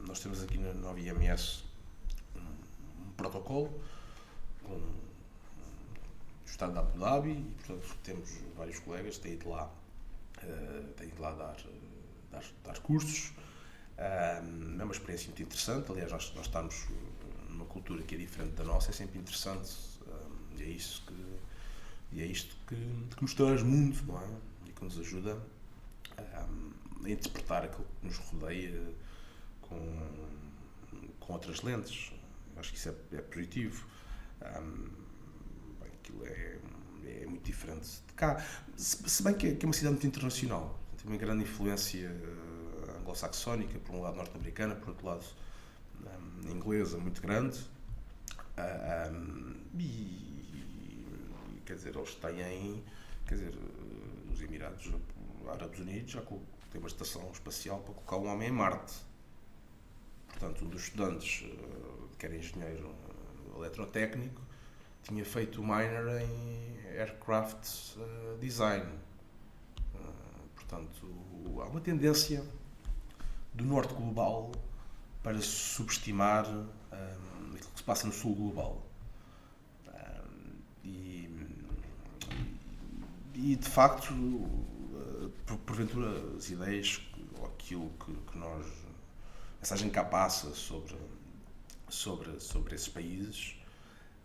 nós temos aqui na 9IMS um protocolo com o Estado de Abu Dhabi e, portanto, temos vários colegas que têm ido lá dar cursos. É uma experiência muito interessante. Aliás, nós estamos numa cultura que é diferente da nossa, é sempre interessante. E é isto que nos traz mundo, não é? E que nos ajuda a interpretar aquilo que nos rodeia com outras lentes. Acho que isso é positivo. Aquilo é muito diferente de cá. Se bem que é uma cidade muito internacional. Tem uma grande influência anglo-saxónica, por um lado norte-americana, por outro lado inglesa, muito grande. Quer dizer, eles têm, os Emirados Árabes Unidos já tem uma estação espacial para colocar um homem em Marte. Portanto, um dos estudantes, que era engenheiro eletrotécnico, tinha feito o minor em aircraft design. Portanto, há uma tendência do norte global para subestimar aquilo que se passa no sul global. E de facto, porventura, as ideias ou aquilo que nós, a mensagem que cá passa sobre esses países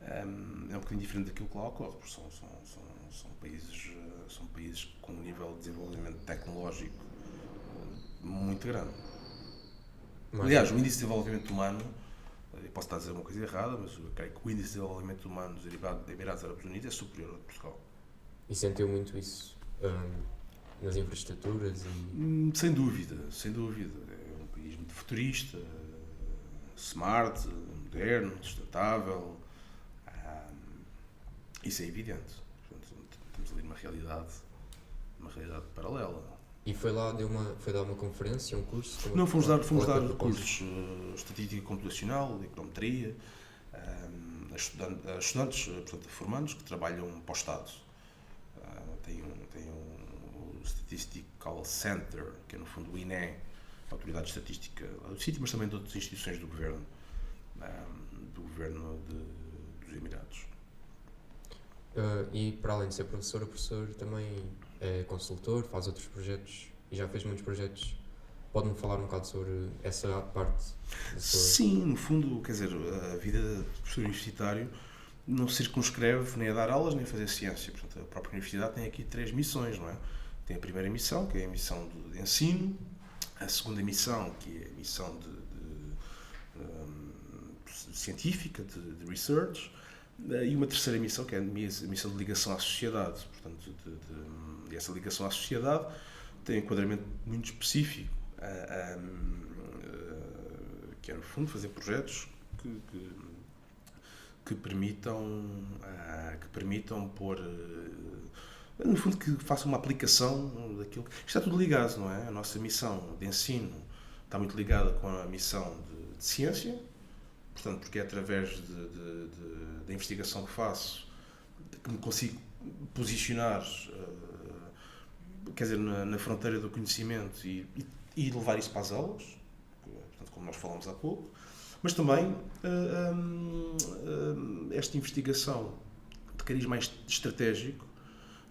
é um bocadinho diferente daquilo que lá ocorre, porque são países com um nível de desenvolvimento tecnológico muito grande. Aliás, o índice de desenvolvimento humano, eu posso estar a dizer uma coisa errada, mas eu creio que o índice de desenvolvimento humano dos Emirados Árabes Unidos é superior ao de Portugal. E sentiu muito isso nas infraestruturas? Sem dúvida. É um país muito futurista, smart, moderno, sustentável. Isso é evidente. Portanto, temos ali uma realidade paralela. E foi lá, foi dar uma conferência, um curso? Não, fomos dar cursos de estatística computacional, de econometria, a estudantes, portanto, formandos que trabalham para o Estado. Tem um Statistical Center, que é no fundo o INE, a Autoridade de Estatística do sítio, mas também de outras instituições do governo dos Emirados. E para além de ser professor, o professor também é consultor, faz outros projetos e já fez muitos projetos. Pode-me falar um bocado sobre essa parte? Sim, no fundo, quer dizer, a vida de professor universitário não se circunscreve nem a dar aulas nem a fazer ciência. Portanto, a própria universidade tem aqui 3 missões, não é? Tem a primeira missão, que é a missão de ensino, a segunda missão, que é a missão científica, de research, e uma terceira missão, que é a missão de ligação à sociedade. Portanto, e essa ligação à sociedade tem um enquadramento muito específico, que é, no fundo, fazer projetos que permitam pôr, no fundo, que façam uma aplicação daquilo. Isto está tudo ligado, não é? A nossa missão de ensino está muito ligada com a missão de ciência, portanto, porque é através da investigação que faço que me consigo posicionar, quer dizer, na fronteira do conhecimento e levar isso para as aulas, portanto, como nós falamos há pouco, mas também esta investigação de cariz mais estratégico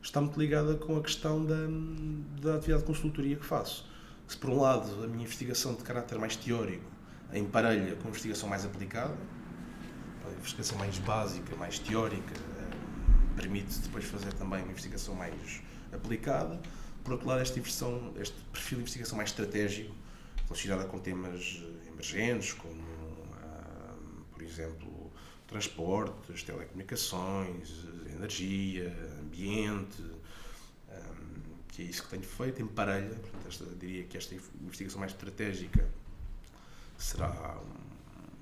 está muito ligada com a questão da atividade de consultoria que faço. Se por um lado a minha investigação de caráter mais teórico emparelha com a investigação mais aplicada, a investigação mais básica, mais teórica, permite depois fazer também uma investigação mais aplicada. Por outro lado, este perfil de investigação mais estratégico, relacionado com temas emergentes, como, por exemplo, transportes, telecomunicações, energia, ambiente, que é isso que tenho feito em parelha. Portanto, diria que esta investigação mais estratégica será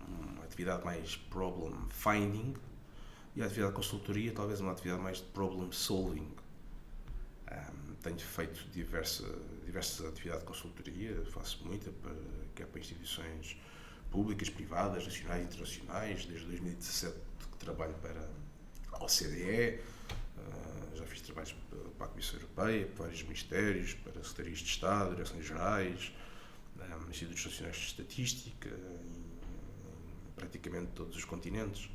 uma atividade mais problem finding, e a atividade de consultoria talvez uma atividade mais de problem solving. Tenho feito diversas atividades de consultoria, faço muita, quer para instituições públicas, privadas, nacionais e internacionais. Desde 2017 que trabalho para a OCDE, já fiz trabalhos para a Comissão Europeia, para vários ministérios, para secretarias de Estado, direções-gerais, institutos nacionais de estatística, em praticamente todos os continentes.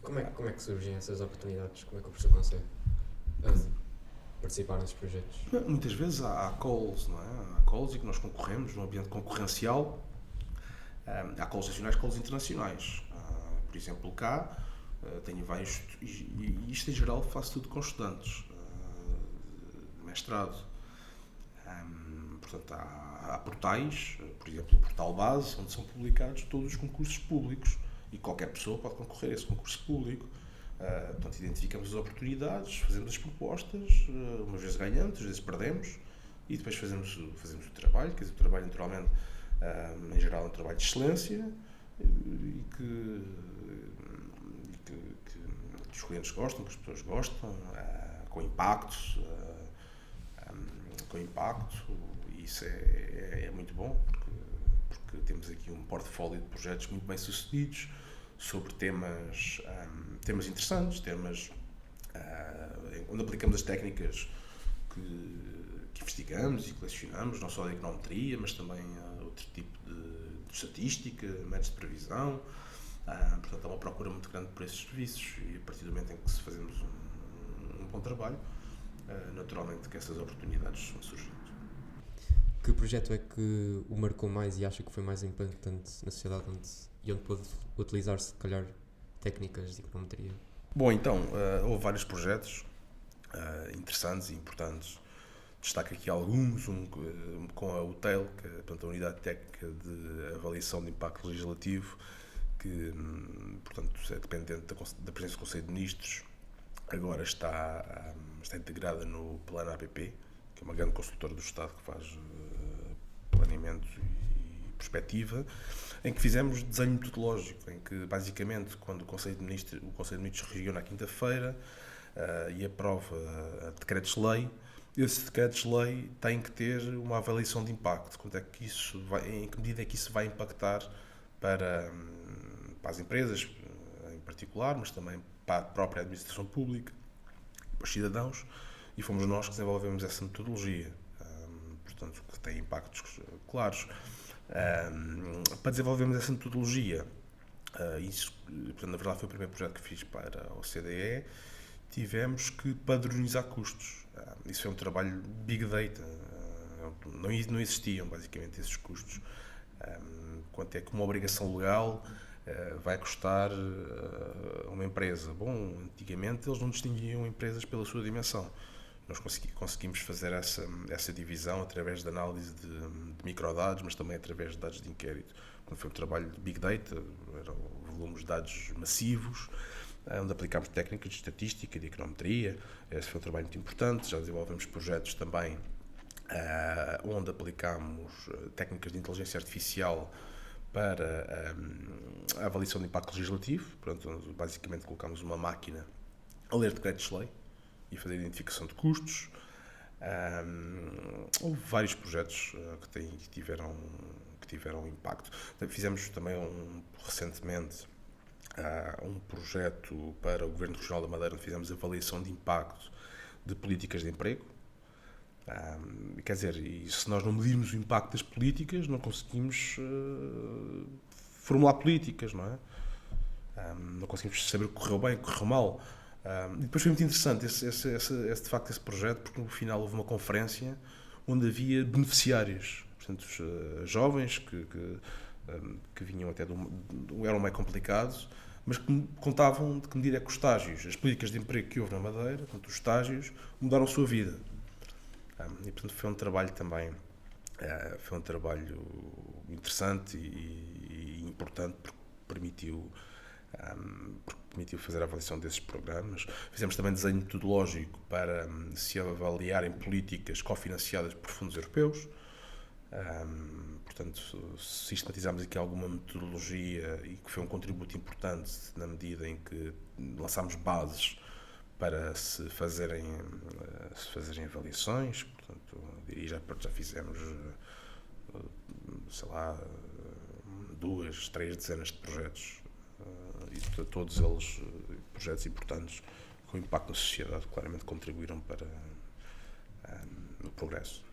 Como é que surgem essas oportunidades? Como é que o professor consegue participar nesses projetos? Muitas vezes há calls, não é? Há calls e que nós concorremos num ambiente concorrencial. Há calls nacionais, calls internacionais. Por exemplo, cá tenho vários, e isto em geral faço tudo com estudantes de mestrado. Portanto, há portais, por exemplo, o portal base, onde são publicados todos os concursos públicos, e qualquer pessoa pode concorrer a esse concurso público. Portanto, identificamos as oportunidades, fazemos as propostas, umas vezes ganhamos, às vezes perdemos, e depois fazemos o trabalho. Quer dizer, o trabalho, naturalmente, em geral, é um trabalho de excelência e que os clientes gostam, que as pessoas gostam, com impacto, e isso é muito bom, porque temos aqui um portfólio de projetos muito bem sucedidos sobre temas interessantes, onde aplicamos as técnicas que investigamos e colecionamos, não só da econometria, mas também outro tipo de estatística, métodos de previsão. Portanto, há uma procura muito grande por esses serviços, e a partir do momento em que se fazemos um bom trabalho, naturalmente que essas oportunidades vão surgindo. Que projeto é que o marcou mais e acha que foi mais impactante na sociedade e onde pôde utilizar, se calhar, técnicas de econometria? Bom, então, houve vários projetos interessantes e importantes. Destaco aqui alguns, com a UTEL, que é, portanto, a Unidade Técnica de Avaliação de Impacto Legislativo, que, portanto, é dependente da presença do Conselho de Ministros. Agora está integrada no Plano APP, que é uma grande consultora do Estado que faz planeamento e perspectiva, em que fizemos desenho metodológico, em que, basicamente, quando o Conselho de Ministros reuniu na quinta-feira e aprova decretos-lei, esses decretos-lei têm que ter uma avaliação de impacto. Em que medida é que isso vai impactar para as empresas, em particular, mas também para a própria administração pública, para os cidadãos, e fomos nós que desenvolvemos essa metodologia, portanto, que tem impactos claros. Para desenvolvermos essa metodologia, portanto, na verdade foi o primeiro projeto que fiz para a OCDE, tivemos que padronizar custos. Isso é um trabalho big data, não existiam basicamente esses custos. Quanto é que uma obrigação legal vai custar uma empresa? Bom, antigamente eles não distinguiam empresas pela sua dimensão. Nós conseguimos fazer essa divisão através de análise de microdados, mas também através de dados de inquérito. Quando foi um trabalho de big data, eram volumes de dados massivos, onde aplicámos técnicas de estatística, de econometria. Esse foi um trabalho muito importante. Já desenvolvemos projetos também onde aplicámos técnicas de inteligência artificial para a avaliação de impacto legislativo. Portanto, basicamente colocámos uma máquina a ler decretos-lei e fazer identificação de custos. Houve vários projetos que tiveram impacto. Fizemos também recentemente um projeto para o Governo Regional da Madeira, onde fizemos avaliação de impacto de políticas de emprego. Quer dizer, e se nós não medirmos o impacto das políticas, não conseguimos formular políticas, não é? Não conseguimos saber o que correu bem, o que correu mal. E depois foi muito interessante de facto esse projeto, porque no final houve uma conferência onde havia beneficiários, portanto, jovens que vinham até eram meio complicados, mas que contavam de que medida é que os estágios, as políticas de emprego que houve na Madeira, portanto, os estágios, mudaram a sua vida. E, portanto, foi um trabalho também, foi um trabalho interessante e importante porque permitiu fazer a avaliação desses programas. Fizemos também desenho metodológico para se avaliarem políticas cofinanciadas por fundos europeus. Portanto, sistematizámos aqui alguma metodologia e que foi um contributo importante na medida em que lançámos bases para se fazerem avaliações. Portanto, e já fizemos, sei lá, 2, 3 dezenas de projetos, e todos eles projetos importantes com impacto na sociedade, claramente contribuíram para o progresso.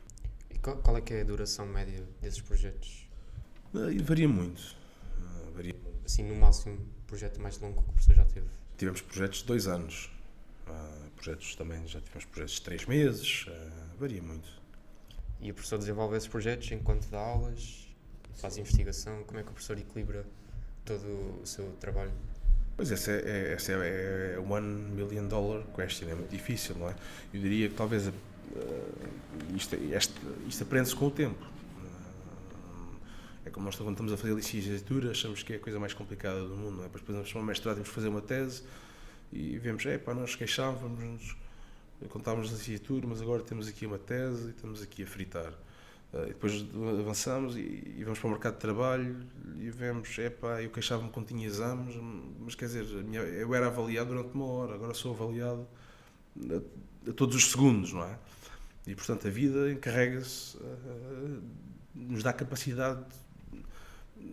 E qual é que é a duração média desses projetos? Varia muito. Assim, no máximo, o projeto mais longo que o professor já teve? Tivemos projetos de 2 anos, projetos também, já tivemos projetos de 3 meses, varia muito. E o professor desenvolve esses projetos enquanto dá aulas, faz investigação? Como é que o professor equilibra todo o seu trabalho? Pois essa é $1 million question, é muito difícil, não é? Eu diria que talvez isto aprende-se com o tempo. É como nós quando estamos a fazer licenciatura, achamos que é a coisa mais complicada do mundo, não é? Depois fazemos uma mestrado, temos que fazer uma tese e vemos, nós queixávamos-nos, contávamos a licenciatura, mas agora temos aqui uma tese e estamos aqui a fritar. E depois avançamos e vamos para o mercado de trabalho e vemos, eu queixava-me quando tinha exames, mas quer dizer, eu era avaliado durante 1 hora, agora sou avaliado a todos os segundos, não é? E portanto a vida encarrega-se, nos dá a capacidade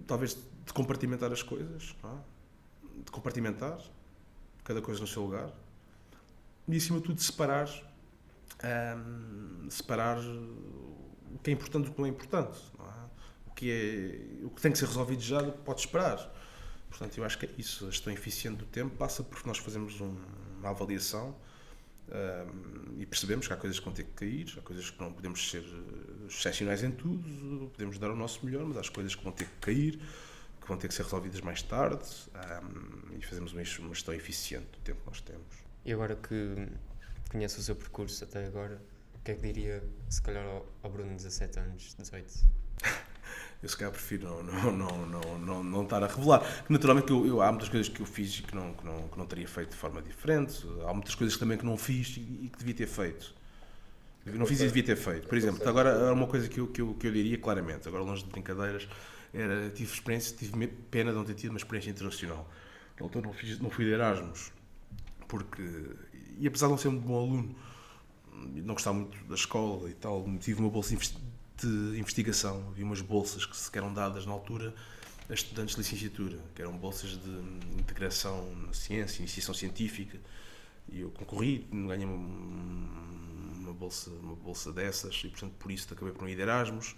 talvez de compartimentar as coisas, não é? De compartimentar cada coisa no seu lugar e acima de tudo separar o que é importante do que não é importante, não é? O que tem que ser resolvido já do que pode esperar. Portanto, eu acho que é isso. A gestão eficiente do tempo passa porque nós fazemos uma avaliação e percebemos que há coisas que vão ter que cair, há coisas que não podemos ser excepcionais em tudo, podemos dar o nosso melhor, mas há coisas que vão ter que cair, que vão ter que ser resolvidas mais tarde, e fazemos uma gestão eficiente do tempo que nós temos. E agora que conhece o seu percurso até agora, o que é que diria, se calhar, ao Bruno de 17 anos, 18? Eu se calhar prefiro não estar a revelar. Naturalmente há muitas coisas que eu fiz e que não teria feito de forma diferente. Há muitas coisas também que não fiz e que devia ter feito. Não fiz e devia ter feito. Por exemplo, agora há uma coisa que eu diria claramente, agora longe de brincadeiras, tive pena de não ter tido uma experiência internacional. Então não fui de Erasmus, e apesar de não ser muito bom aluno, não gostava muito da escola e tal, tive uma bolsa de investigação, havia umas bolsas que eram dadas na altura a estudantes de licenciatura, que eram bolsas de integração na ciência, iniciação científica, e eu concorri, ganhei uma bolsa dessas, e portanto por isso acabei por não ir de Erasmus.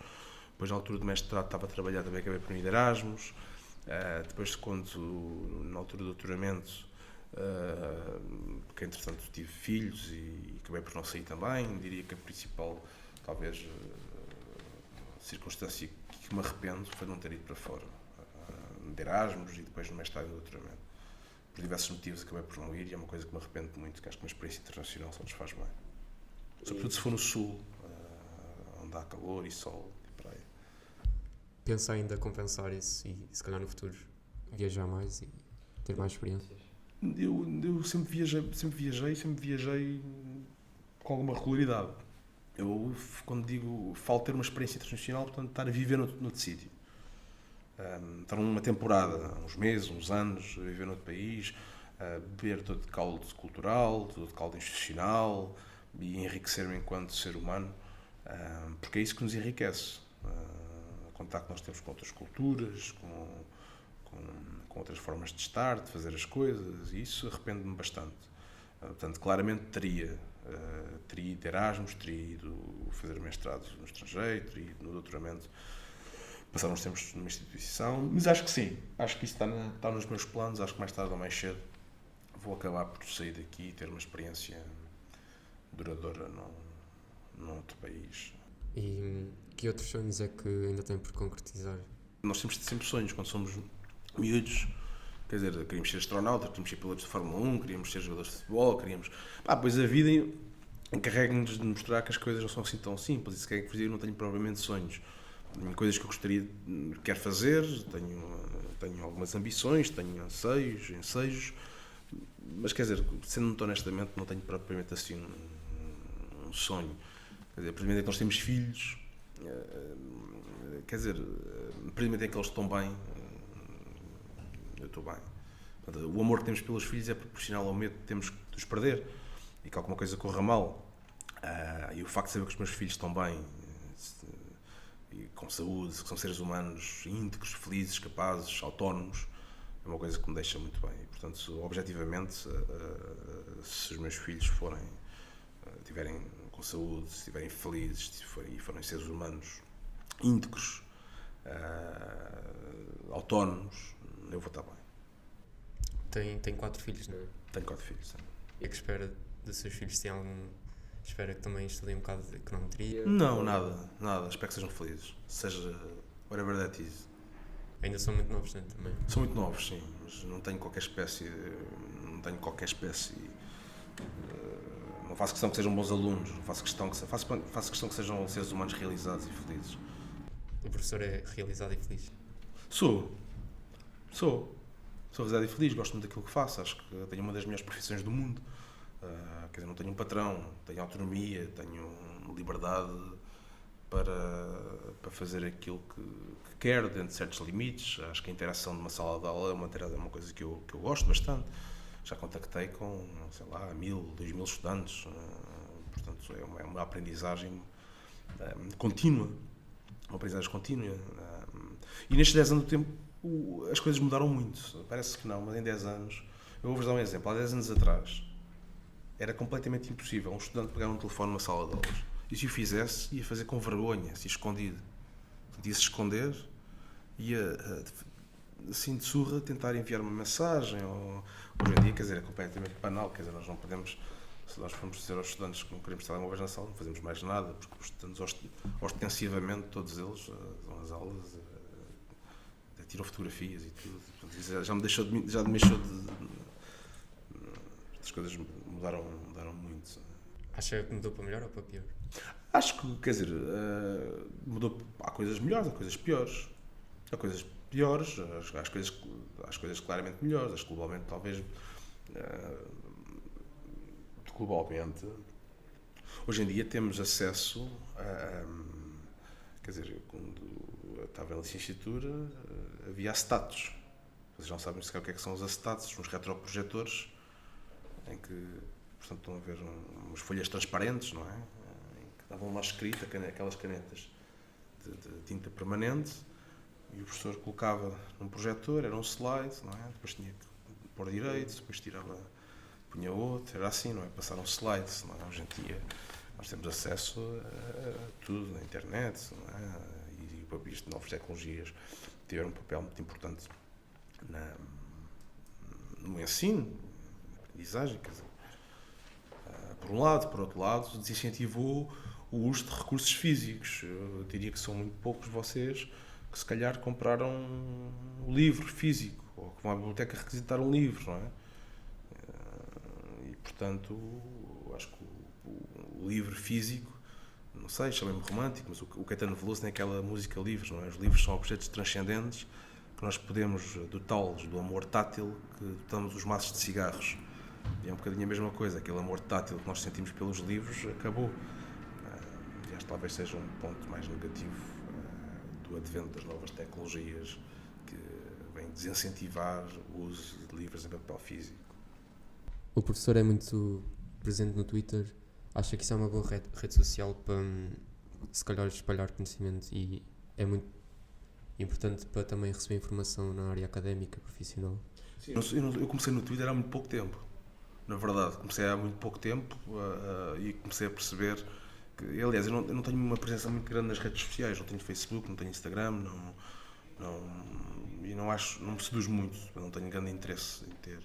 Depois na altura do mestrado estava a trabalhar, também acabei por não ir de Erasmus. Depois na altura do doutoramento, porque entretanto tive filhos e acabei por não sair também, diria que a principal, talvez, circunstância que me arrependo foi não ter ido para fora, de Erasmus e depois no mestrado e no doutoramento. Por diversos motivos acabei por não ir e é uma coisa que me arrependo muito, que acho que uma experiência internacional só nos faz bem. Sobretudo se for no sul, onde há calor e sol e praia. Pensa ainda compensar isso e se calhar no futuro viajar mais e ter mais experiências? Eu sempre viajei com alguma regularidade. Eu, quando digo, falo ter uma experiência internacional, portanto, estar a viver noutro sítio. Estar uma temporada, uns meses, uns anos, a viver noutro país, beber todo de caldo cultural, todo de caldo institucional e enriquecer-me enquanto ser humano, porque é isso que nos enriquece. O contacto que nós temos com outras culturas, com outras formas de estar, de fazer as coisas, e isso arrepende-me bastante. Portanto, claramente teria ido de Erasmus, teria ido fazer mestrado no estrangeiro, teria ido no doutoramento, passar uns tempos numa instituição, mas acho que sim, acho que isso está nos meus planos, acho que mais tarde ou mais cedo vou acabar por sair daqui e ter uma experiência duradoura num outro país. E que outros sonhos é que ainda tem por concretizar? Nós temos sempre sonhos quando somos miúdos, quer dizer, queríamos ser astronautas, queríamos ser pilotos de Fórmula 1, queríamos ser jogadores de futebol, pois a vida encarrega-nos de mostrar que as coisas não são assim tão simples, e se quer que eu não tenho provavelmente sonhos. coisas que eu gostaria, quero fazer, tenho algumas ambições, tenho anseios, ensejos, mas quer dizer, sendo muito honestamente, não tenho propriamente assim um sonho. Quer dizer, primeiro é que nós temos filhos, quer dizer, primeiro é que eles estão bem, eu estou bem. Portanto, o amor que temos pelos filhos é proporcional ao medo que temos de os perder e que alguma coisa corra mal. E o facto de saber que os meus filhos estão bem e com saúde, que são seres humanos íntegros, felizes, capazes, autónomos, é uma coisa que me deixa muito bem. E, portanto, objetivamente, se os meus filhos estiverem com saúde, se estiverem felizes e forem seres humanos íntegros, autónomos, eu vou estar bem. Tem 4 filhos, não é? Tenho 4 filhos. Sim. E que espera dos seus filhos? Tem algum... Espera que também estudiem um bocado de econometria? Não, nada. Espero que sejam felizes. Seja whatever that is. Ainda são muito novos, não é? Também. São muito novos, sim, mas não tenho qualquer espécie. Não faço questão que sejam bons alunos, faço questão que sejam seres humanos realizados e felizes. O professor é realizado e feliz? Sou realizado e feliz, gosto muito daquilo que faço, acho que tenho uma das melhores profissões do mundo. Quer dizer, não tenho um patrão, tenho autonomia, tenho liberdade para fazer aquilo que quero, dentro de certos limites. Acho que a interação de uma sala de aula é uma coisa que eu gosto bastante. Já contactei com, sei lá, 1.000, 2.000 estudantes, portanto é uma aprendizagem contínua, e nestes 10 anos do tempo as coisas mudaram muito. Parece que não, mas em 10 anos, eu vou-vos dar um exemplo. Há 10 anos atrás era completamente impossível um estudante pegar um telefone numa sala de aulas, e se o fizesse, ia fazer com vergonha, assim, escondido. Portanto, ia-se esconder, ia assim de surra tentar enviar uma mensagem. Hoje em dia, quer dizer, é completamente banal. Quer dizer, nós não podemos, se nós formos dizer aos estudantes que não queremos telemóveis na sala, não fazemos mais nada, porque os estudantes ostensivamente, todos eles vão às aulas, tiram fotografias e tudo. Portanto, já me deixou de as coisas mudaram muito. Acha que mudou para melhor ou para pior? Acho que, quer dizer, mudou. Há coisas melhores, há coisas piores. Há coisas piores, há coisas claramente melhores. Acho que globalmente, talvez. Globalmente. Hoje em dia temos acesso a. Quer dizer, quando eu estava em licenciatura, havia acetatos. Vocês não sabem sequer o que é que são os acetatos, uns retroprojetores, em que, portanto, estão a ver umas folhas transparentes, não é? Em que davam lá escrita, aquelas canetas de tinta permanente, e o professor colocava num projetor, era um slide, não é? Depois tinha que pôr direito, depois tirava, punha outro, era assim, não é? Passaram slides, não é? Hoje em dia nós temos acesso a tudo na internet, não é? E isto, novas tecnologias tiveram um papel muito importante no ensino, aprendizagem, quer dizer, por um lado. Por outro lado, desincentivou o uso de recursos físicos. Eu diria que são muito poucos vocês que se calhar compraram um livro físico, ou que vão à biblioteca requisitar um livro, não é? E, portanto, acho que o livro físico, não sei, chamei-me romântico, mas o Caetano Veloso tem aquela música Livros, não é? Os livros são objetos transcendentes que nós podemos dotá-los do amor tátil que dotamos os maços de cigarros. E é um bocadinho a mesma coisa, aquele amor tátil que nós sentimos pelos livros acabou. E este talvez seja um ponto mais negativo do advento das novas tecnologias, que vem desincentivar o uso de livros em papel físico. O professor é muito presente no Twitter. Acha que isso é uma boa rede social para, se calhar, espalhar conhecimento, e é muito importante para também receber informação na área académica, profissional? Sim, eu comecei no Twitter há muito pouco tempo. Na verdade, comecei há muito pouco tempo e comecei a perceber que, aliás, eu não tenho uma presença muito grande nas redes sociais, não tenho Facebook, não tenho Instagram, e não me seduz muito, não tenho grande interesse em ter.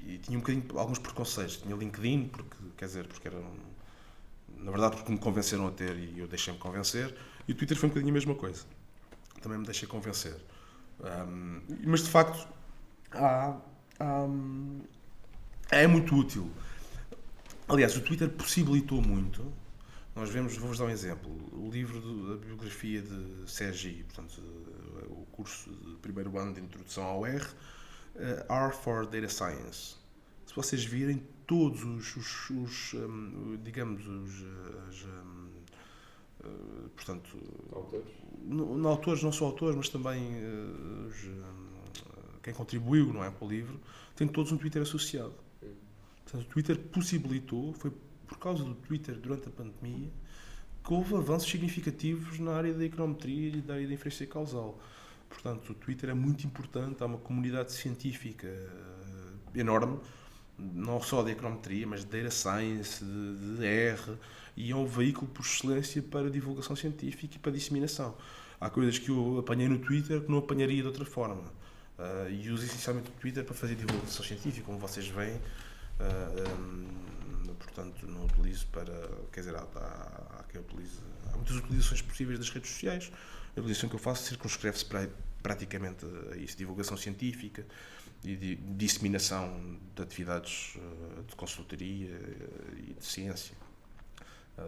E tinha um bocadinho, alguns preconceitos. Tinha LinkedIn, porque era, na verdade, porque me convenceram a ter e eu deixei-me convencer, e o Twitter foi um bocadinho a mesma coisa. Também me deixei convencer. Mas, de facto, é muito útil. Aliás, o Twitter possibilitou muito Nós vemos, vou-vos dar um exemplo, o livro da biografia de CSI, portanto, o curso de primeiro ano de introdução ao R, R for Data Science. Se vocês virem, todos digamos, portanto, Autores? autores, não só autores, mas também quem contribuiu, não é, para o livro, tem todos um Twitter associado. Portanto, o Twitter possibilitou, foi por causa do Twitter durante a pandemia, que houve avanços significativos na área da econometria e da área da inferência causal. Portanto, o Twitter é muito importante, há uma comunidade científica enorme, não só de econometria, mas de data science, de R, e é um veículo por excelência para divulgação científica e para disseminação. Há coisas que eu apanhei no Twitter que não apanharia de outra forma. E uso essencialmente o Twitter para fazer divulgação científica, como vocês veem. Portanto, não utilizo para... Quer dizer, há muitas utilizações possíveis das redes sociais. A utilização que eu faço circunscreve-se praticamente a isso, divulgação científica e de disseminação de atividades de consultoria e de ciência.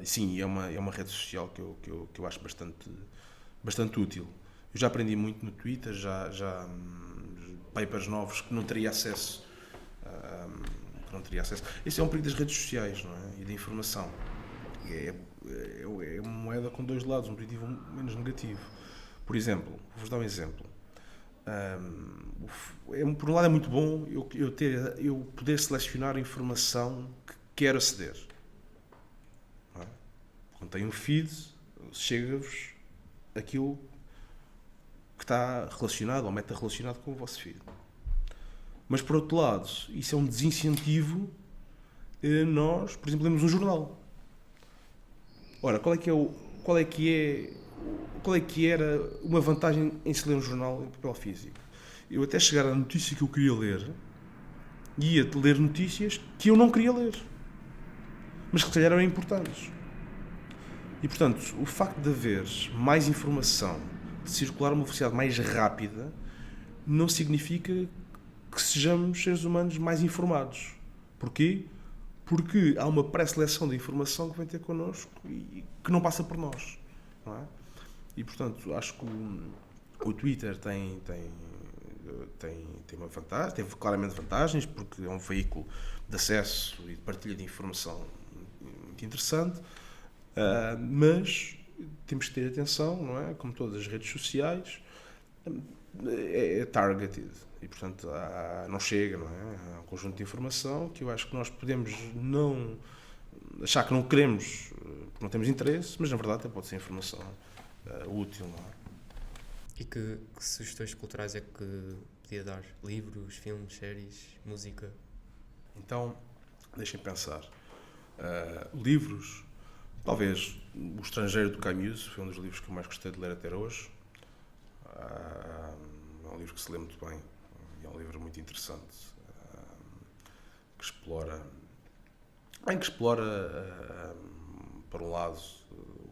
Sim, é uma rede social que eu acho bastante útil. Eu já aprendi muito no Twitter, já papers novos que não teria acesso. Esse é um perigo das redes sociais, não é? E da informação. É uma moeda com dois lados, um positivo e um menos negativo. Por exemplo, vou-vos dar um exemplo. Por um lado é muito bom eu poder selecionar a informação que quero aceder. Não é? Quando tem um feed, chega-vos aquilo que está relacionado ou meta-relacionado com o vosso feed. Mas, por outro lado, isso é um desincentivo. Nós, por exemplo, lemos um jornal. Ora, qual é que era uma vantagem em se ler um jornal em papel físico? Eu até chegar à notícia que eu queria ler, ia ler notícias que eu não queria ler, mas que se calhar eram importantes. E, portanto, o facto de haver mais informação, de circular a uma velocidade mais rápida, não significa que sejamos seres humanos mais informados. Porquê? Porque há uma pré-seleção de informação que vem ter connosco e que não passa por nós. Não é? E, portanto, acho que o Twitter tem uma vantagem, teve claramente vantagens, porque é um veículo de acesso e de partilha de informação muito interessante, mas temos que ter atenção, não é? Como todas as redes sociais, é targeted. E, portanto, não chega, não é? Há um conjunto de informação que eu acho que nós podemos não achar que não queremos, porque não temos interesse, mas na verdade até pode ser informação útil, não é? E que sugestões culturais é que podia dar? Livros, filmes, séries, música? Então, deixem pensar. Livros, talvez O Estrangeiro do Camus, foi um dos livros que eu mais gostei de ler até hoje. É um livro que se lê muito bem. É um livro muito interessante, que explora, por um lado,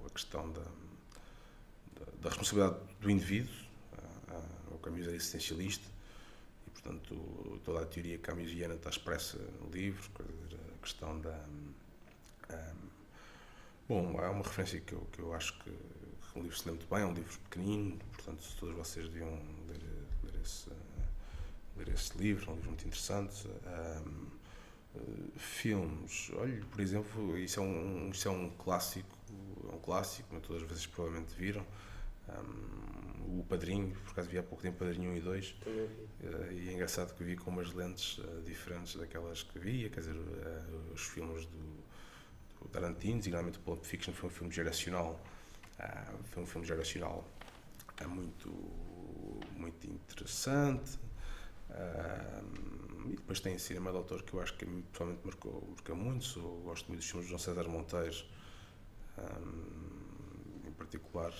a questão da responsabilidade do indivíduo. O Camus é existencialista e, portanto, toda a teoria camusiana está expressa no livro. A questão bom, é uma referência que eu acho que o livro se lê muito bem. É um livro pequenino, portanto, todos vocês deviam ler esse livro. É um livro muito interessante. Filmes, olha, por exemplo, isso é um clássico, mas todas as vezes provavelmente viram. O Padrinho, por acaso vi há pouco tempo Padrinho 1 e 2, e é engraçado que vi com umas lentes diferentes daquelas que via, quer dizer, os filmes do Tarantino, designadamente o Pulp Fiction, foi um filme geracional, muito, muito interessante. E depois tem cinema de autor que eu acho que pessoalmente marcou muito. Gosto muito dos filmes de João César Monteiro, em particular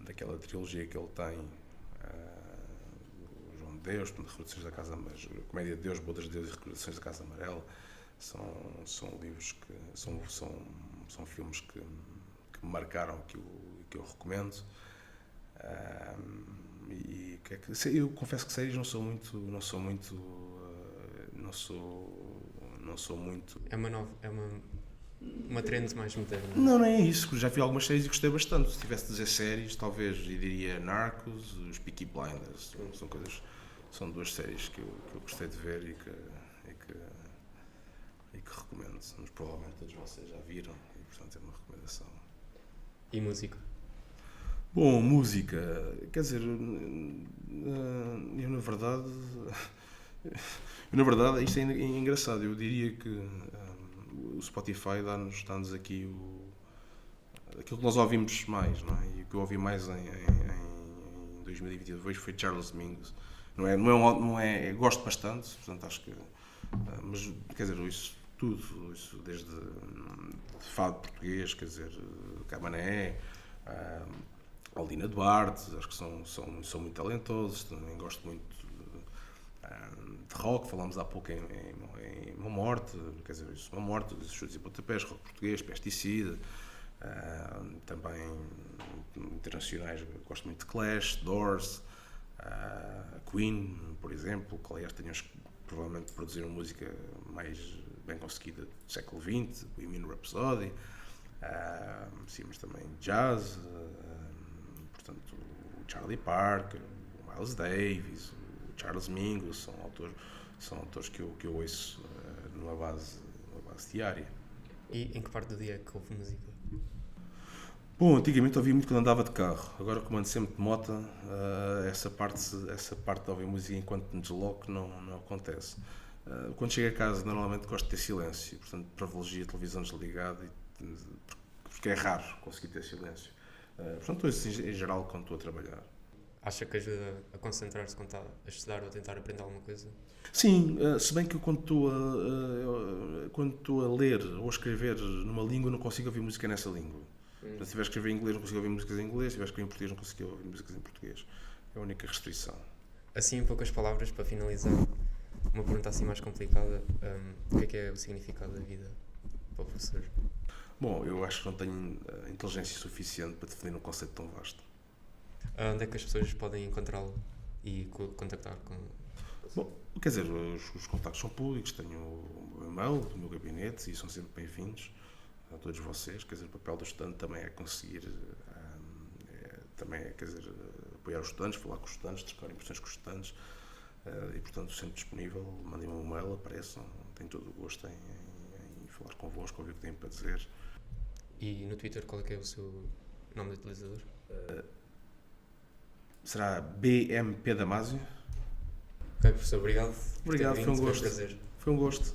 daquela trilogia que ele tem, o João de Deus, Recordações da Casa Amarela, Comédia de Deus, Bodas de Deus e Recordações da Casa Amarela. São livros que são filmes que me marcaram, que eu recomendo. E eu confesso que séries não sou muito. É uma uma trend mais moderna? Não, não é isso. Já vi algumas séries e gostei bastante. Se tivesse de dizer séries, talvez eu diria Narcos, os Peaky Blinders. São duas séries que eu gostei de ver e que recomendo. Mas provavelmente todos vocês já viram e, portanto, é uma recomendação. E música? Bom, música. Quer dizer, eu na verdade, isto é engraçado. Eu diria que o Spotify dá-nos aqui aquilo que nós ouvimos mais, não é? E o que eu ouvi mais em 2022 foi Charles Mingus. Não é, gosto bastante, portanto acho que, mas quer dizer, ouço tudo, ouço desde fado português, quer dizer, Camané, Aldina Duarte, acho que são muito talentosos. Também gosto muito de rock, falámos há pouco em Uma Morte, quer dizer, isso, Uma Morte, Chutes e Pontapés, rock português, Pesticida. Também internacionais, gosto muito de Clash, Doors, Queen, por exemplo, que aliás provavelmente produziram música mais bem conseguida do século XX, Bohemian Rhapsody, sim, mas também jazz, portanto, o Charlie Parker, o Miles Davis, o Charles Mingus, são autores que eu ouço numa base diária. E em que parte do dia é que ouve música? Bom, antigamente ouvia muito quando andava de carro, agora como ando sempre de moto, essa parte de ouvir música enquanto me desloco não acontece. Quando chego a casa normalmente gosto de ter silêncio, portanto privilegio a televisão desligada, porque é raro conseguir ter silêncio. Portanto, isso em geral quando estou a trabalhar. Acha que ajuda a concentrar-se quando está a estudar ou a tentar aprender alguma coisa? Sim, se bem que eu quando estou a ler ou a escrever numa língua não consigo ouvir música nessa língua. Se tiver a escrever em inglês, não consigo ouvir músicas em inglês. Se tiver a escrever em português, não consigo ouvir músicas em português. É a única restrição. Assim, em poucas palavras, para finalizar, uma pergunta assim mais complicada. O que é o significado da vida para o professor? Bom, eu acho que não tenho inteligência suficiente para definir um conceito tão vasto. Onde é que as pessoas podem encontrá-lo e contactar com... Bom, quer dizer, os contactos são públicos. Tenho o meu e-mail do meu gabinete e são sempre bem-vindos a todos vocês. Quer dizer, o papel do estudante também é conseguir, quer dizer, apoiar os estudantes, falar com os estudantes, trocar impressões com os estudantes e, portanto, sempre disponível. Mandem-me um e-mail, apareçam, tenho todo o gosto em falar convosco, ouvir o que têm para dizer. E no Twitter, qual é que é o seu nome de utilizador? Será BMP Damasio? Ok, professor, obrigado. Obrigado, foi um gosto. Foi um prazer. Foi um gosto.